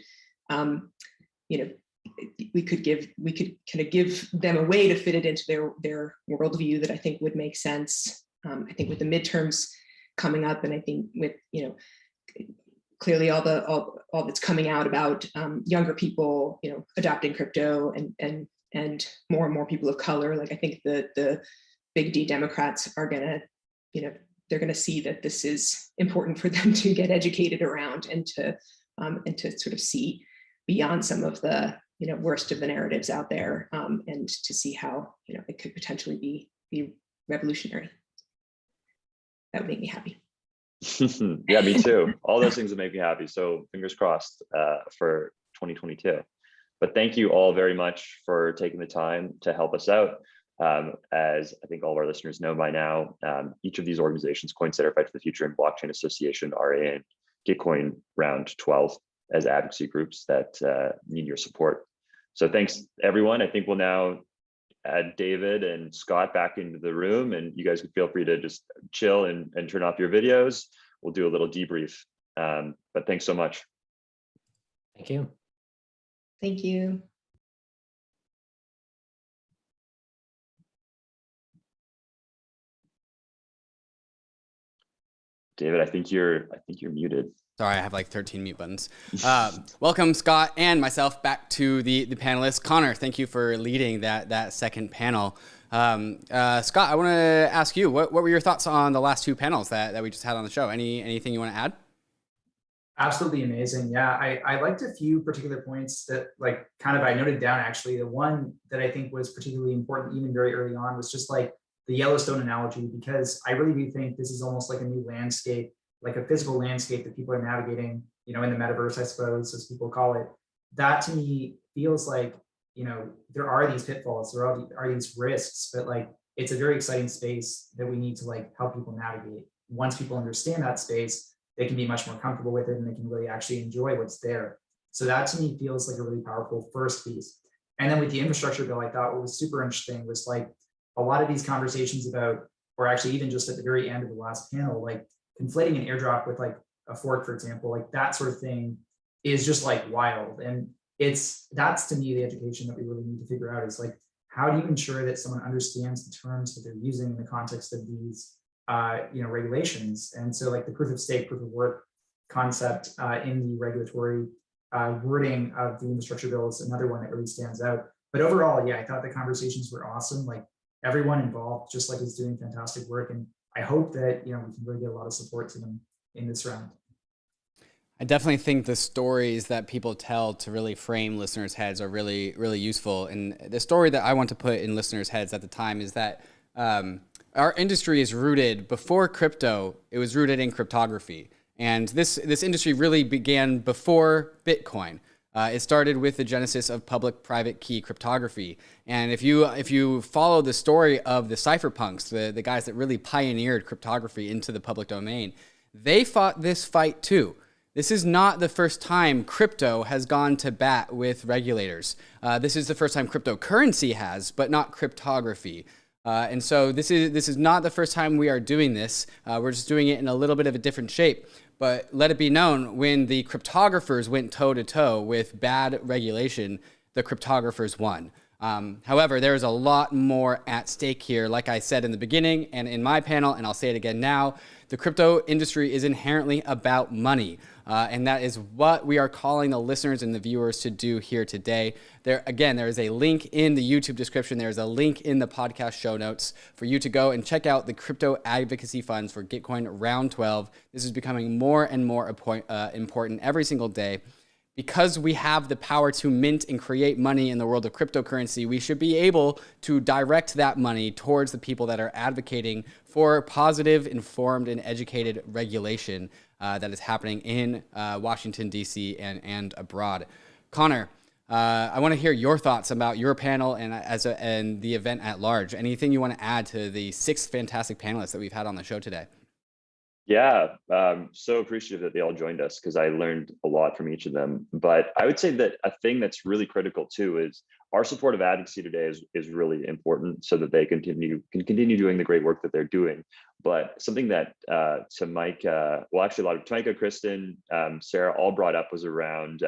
we could kind of give them a way to fit it into their worldview that I think would make sense. I think with the midterms coming up, and I think with, clearly all that's coming out about younger people, adopting crypto and more and more people of color. Like, I think the big D Democrats are gonna, they're gonna see that this is important for them to get educated around and to sort of see beyond some of the worst of the narratives out there, and to see how it could potentially be revolutionary. That would make me happy. Yeah, me too. All those things would make me happy. So fingers crossed for 2022. But thank you all very much for taking the time to help us out. As I think all of our listeners know by now, each of these organizations, Quintero, Fight for the Future, and Blockchain Association, are in GITCOIN round 12 as advocacy groups that need your support. So thanks, everyone. I think we'll now add David and Scott back into the room, and you guys can feel free to just chill and turn off your videos. We'll do a little debrief. But thanks so much. Thank you. Thank you. David, I think you're muted. Sorry, I have like 13 mute buttons. Welcome, Scott and myself, back to the panelists. Connor, thank you for leading that second panel. Scott, I want to ask you, what were your thoughts on the last two panels that we just had on the show? Anything you want to add? Absolutely amazing. Yeah, I liked a few particular points that I noted down actually. The one that I think was particularly important even very early on was just like the Yellowstone analogy, because I really do think this is almost like a new landscape, like a physical landscape that people are navigating, in the metaverse, I suppose, as people call it. That to me feels like, there are these pitfalls, there are these risks, but it's a very exciting space that we need to help people navigate. Once people understand that space, they can be much more comfortable with it, and they can really actually enjoy what's there. So that to me feels like a really powerful first piece. And then with the infrastructure bill, I thought what was super interesting was a lot of these conversations about, or actually even just at the very end of the last panel, conflating an airdrop with a fork, for example, that sort of thing is just wild. And that's to me the education that we really need to figure out is how do you ensure that someone understands the terms that they're using in the context of these regulations. And so the proof of stake, proof of work concept in the regulatory wording of the infrastructure bill is another one that really stands out. But overall, yeah, I thought the conversations were awesome. Everyone involved just is doing fantastic work. And I hope that, we can really get a lot of support to them in this round. I definitely think the stories that people tell to really frame listeners' heads are really, really useful. And the story that I want to put in listeners' heads at the time is that our industry is rooted, before crypto, it was rooted in cryptography. And this industry really began before Bitcoin. It started with the genesis of public-private key cryptography. And if you follow the story of the cypherpunks, the guys that really pioneered cryptography into the public domain, they fought this fight too. This is not the first time crypto has gone to bat with regulators. This is the first time cryptocurrency has, but not cryptography. And so this is not the first time we are doing this. We're just doing it in a little bit of a different shape. But let it be known, when the cryptographers went toe-to-toe with bad regulation, the cryptographers won. However, there is a lot more at stake here. Like I said in the beginning and in my panel, and I'll say it again now, The crypto industry is inherently about money. And that is what we are calling the listeners and the viewers to do here today. There is a link in the YouTube description. There's a link in the podcast show notes for you to go and check out the crypto advocacy funds for Gitcoin Round 12. This is becoming more and more important every single day. Because we have the power to mint and create money in the world of cryptocurrency, we should be able to direct that money towards the people that are advocating for positive, informed, and educated regulation that is happening in Washington, D.C. and abroad. Connor, I want to hear your thoughts about your panel and the event at large. Anything you want to add to the 6 fantastic panelists that we've had on the show today? Yeah, so appreciative that they all joined us because I learned a lot from each of them. But I would say that a thing that's really critical too is our support of advocacy today is really important so that they can continue doing the great work that they're doing. But something that Tomicah, Kristin, Sarah all brought up was around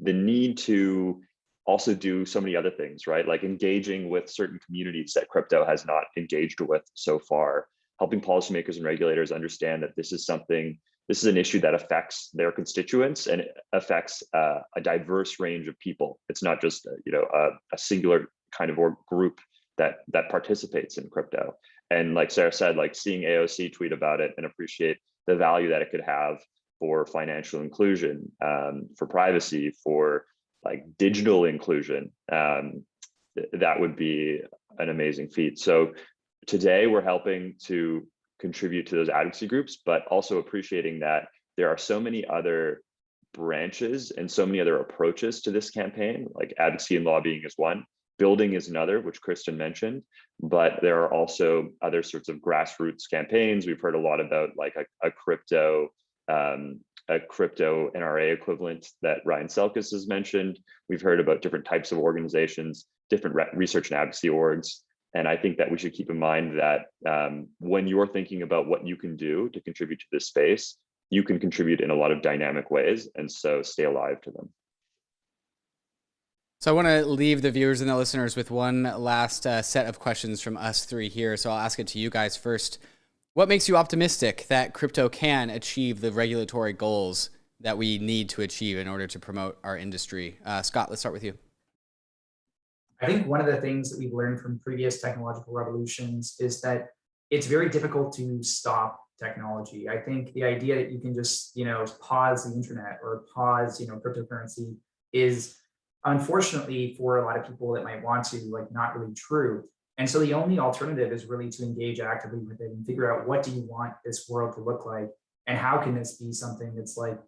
the need to also do so many other things, right? Like engaging with certain communities that crypto has not engaged with so far. Helping policymakers and regulators understand that this is an issue that affects their constituents and it affects a diverse range of people. It's not just a singular kind of group that participates in crypto. And like Sarah said, like seeing AOC tweet about it and appreciate the value that it could have for financial inclusion, for privacy, for like digital inclusion, that would be an amazing feat. So today, we're helping to contribute to those advocacy groups, but also appreciating that there are so many other branches and so many other approaches to this campaign, like advocacy and lobbying is one, building is another, which Kristin mentioned, but there are also other sorts of grassroots campaigns. We've heard a lot about like a crypto NRA equivalent that Ryan Selkis has mentioned. We've heard about different types of organizations, different research and advocacy orgs. And I think that we should keep in mind that when you're thinking about what you can do to contribute to this space, you can contribute in a lot of dynamic ways. And so stay alive to them. So I want to leave the viewers and the listeners with one last set of questions from us 3 here. So I'll ask it to you guys first. What makes you optimistic that crypto can achieve the regulatory goals that we need to achieve in order to promote our industry? Scott, let's start with you. I think one of the things that we've learned from previous technological revolutions is that it's very difficult to stop technology. I think the idea that you can just, pause the internet or pause, cryptocurrency is unfortunately for a lot of people that might want to, like, not really true. And so the only alternative is really to engage actively with it and figure out, what do you want this world to look like? And how can this be something that's like,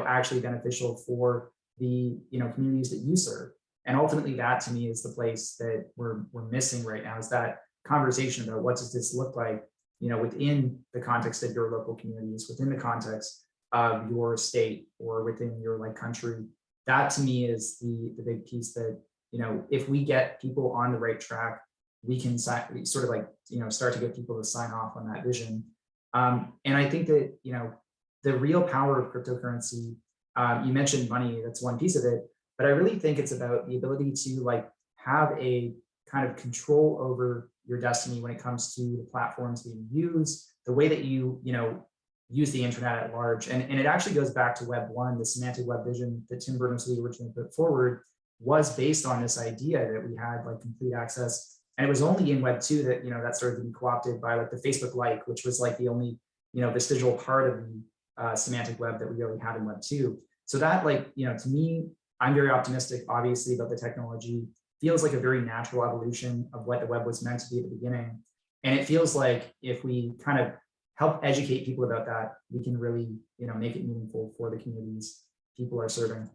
actually beneficial for the, communities that you serve? And ultimately, that to me is the place that we're missing right now, is that conversation about what does this look like, within the context of your local communities, within the context of your state or within your country. That to me is the big piece that, if we get people on the right track, we can start to get people to sign off on that vision. And I think that, the real power of cryptocurrency, you mentioned money, that's one piece of it. But I really think it's about the ability to have a kind of control over your destiny when it comes to the platforms that you use, the way that you use the internet at large. And it actually goes back to Web 1, the semantic web vision that Tim Berners-Lee originally put forward was based on this idea that we had complete access. And it was only in Web 2 that, that started to be co-opted by the Facebook like, which was the only, vestigial part of the semantic web that we really had in Web 2. So that to me, I'm very optimistic, obviously, about the technology. Feels like a very natural evolution of what the web was meant to be at the beginning. And it feels like if we kind of help educate people about that, we can really, make it meaningful for the communities people are serving.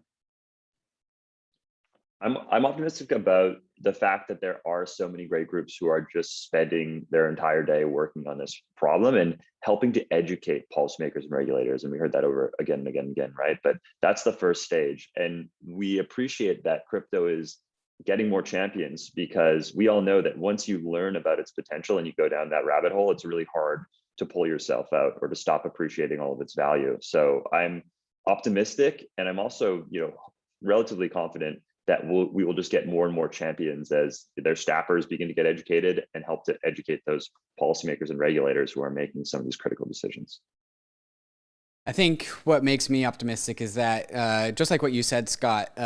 I'm optimistic about the fact that there are so many great groups who are just spending their entire day working on this problem and helping to educate policymakers and regulators. And we heard that over again and again and again, right? But that's the first stage. And we appreciate that crypto is getting more champions, because we all know that once you learn about its potential and you go down that rabbit hole, it's really hard to pull yourself out or to stop appreciating all of its value. So I'm optimistic, and I'm also, relatively confident that we will just get more and more champions as their staffers begin to get educated and help to educate those policymakers and regulators who are making some of these critical decisions. I think what makes me optimistic is that, just like what you said, Scott,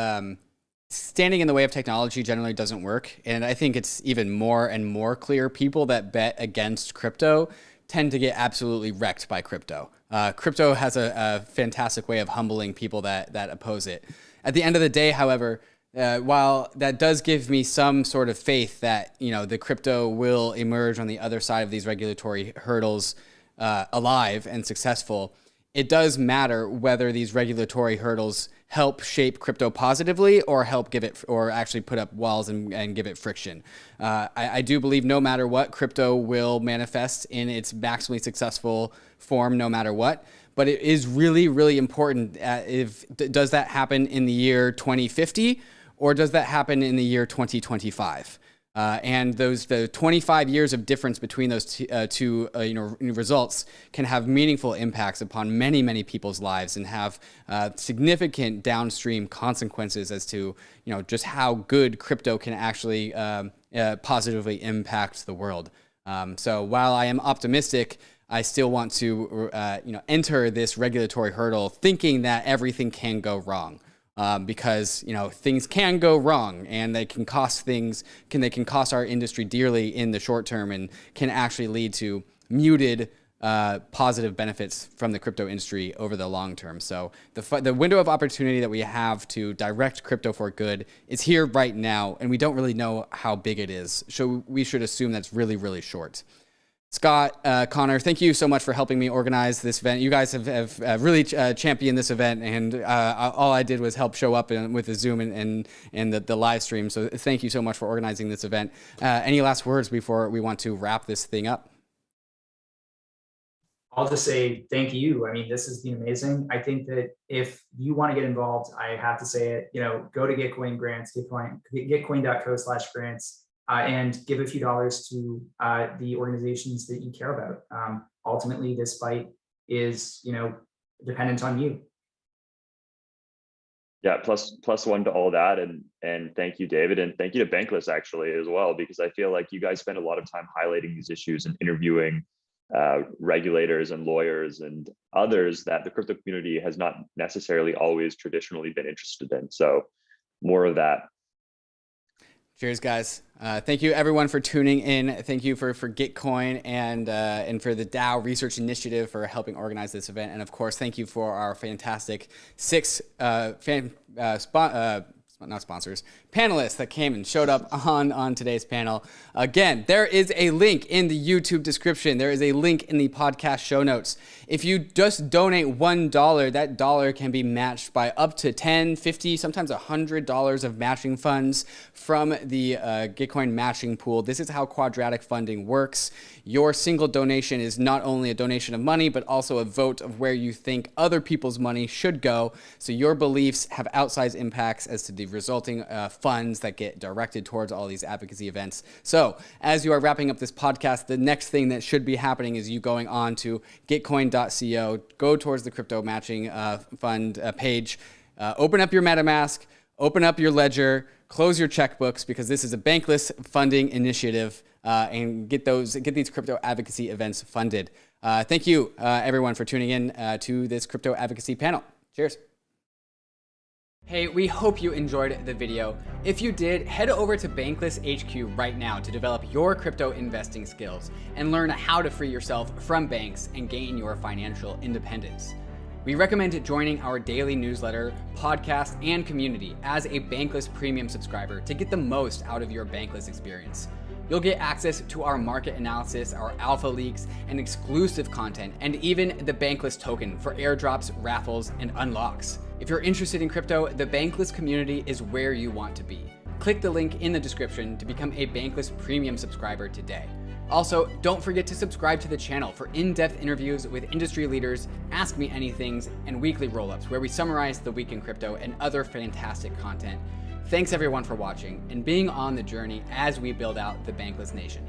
standing in the way of technology generally doesn't work. And I think it's even more and more clear people that bet against crypto tend to get absolutely wrecked by crypto. Crypto has a fantastic way of humbling people that oppose it. At the end of the day, however, while that does give me some sort of faith that, you know, the crypto will emerge on the other side of these regulatory hurdles alive and successful, it does matter whether these regulatory hurdles help shape crypto positively or help give it, or actually put up walls and give it friction. I do believe no matter what, crypto will manifest in its maximally successful form no matter what. But it is really, really important does that happen in the year 2050 or does that happen in the year 2025? And the 25 years of difference between those two results can have meaningful impacts upon many, many people's lives and have significant downstream consequences as to, you know, just how good crypto can actually positively impact the world. So while I am optimistic, I still want to enter this regulatory hurdle thinking that everything can go wrong. Because, you know, things can go wrong and they can cost cost our industry dearly in the short term and can actually lead to muted positive benefits from the crypto industry over the long term. So the window of opportunity that we have to direct crypto for good is here right now, and we don't really know how big it is. So we should assume that's really, really short. Scott, Connor, thank you so much for helping me organize this event. You guys have really championed this event, and all I did was help show up with the Zoom and the live stream. So thank you so much for organizing this event. Any last words before we want to wrap this thing up? I'll just say thank you. I mean, this has been amazing. I think that if you want to get involved, I have to say it, you know, go to GITCOIN grants, gitcoin.co/grants. And give a few dollars to the organizations that you care about. Ultimately, this fight is, you know, dependent on you. Yeah, plus one to all that, and thank you, David, and thank you to Bankless actually as well, because I feel like you guys spend a lot of time highlighting these issues and interviewing regulators and lawyers and others that the crypto community has not necessarily always traditionally been interested in. So more of that. Cheers, guys. Thank you, everyone, for tuning in. Thank you for GITCOIN and for the DAO Research Initiative for helping organize this event. And, of course, thank you for our fantastic panelists that came and showed up on today's panel. Again, there is a link in the YouTube description. There is a link in the podcast show notes. If you just donate $1, that dollar can be matched by up to $10, $50, sometimes $100 of matching funds from the GITCOIN matching pool. This is how quadratic funding works. Your single donation is not only a donation of money, but also a vote of where you think other people's money should go. So your beliefs have outsized impacts as to the resulting funds that get directed towards all these advocacy events. So as you are wrapping up this podcast, the next thing that should be happening is you going on to gitcoin.co, go towards the crypto matching fund page, open up your MetaMask, open up your ledger, close your checkbooks, because this is a bankless funding initiative, and get these crypto advocacy events funded. Thank you, everyone, for tuning in to this crypto advocacy panel. Cheers. Hey, we hope you enjoyed the video. If you did, head over to Bankless HQ right now to develop your crypto investing skills and learn how to free yourself from banks and gain your financial independence. We recommend joining our daily newsletter, podcast, and community as a Bankless Premium subscriber to get the most out of your Bankless experience. You'll get access to our market analysis, our alpha leaks, and exclusive content, and even the Bankless token for airdrops, raffles, and unlocks. If you're interested in crypto, the Bankless community is where you want to be. Click the link in the description to become a Bankless Premium subscriber today. Also, don't forget to subscribe to the channel for in-depth interviews with industry leaders, Ask Me Anythings, and weekly roll-ups where we summarize the week in crypto and other fantastic content. Thanks everyone for watching and being on the journey as we build out the Bankless Nation.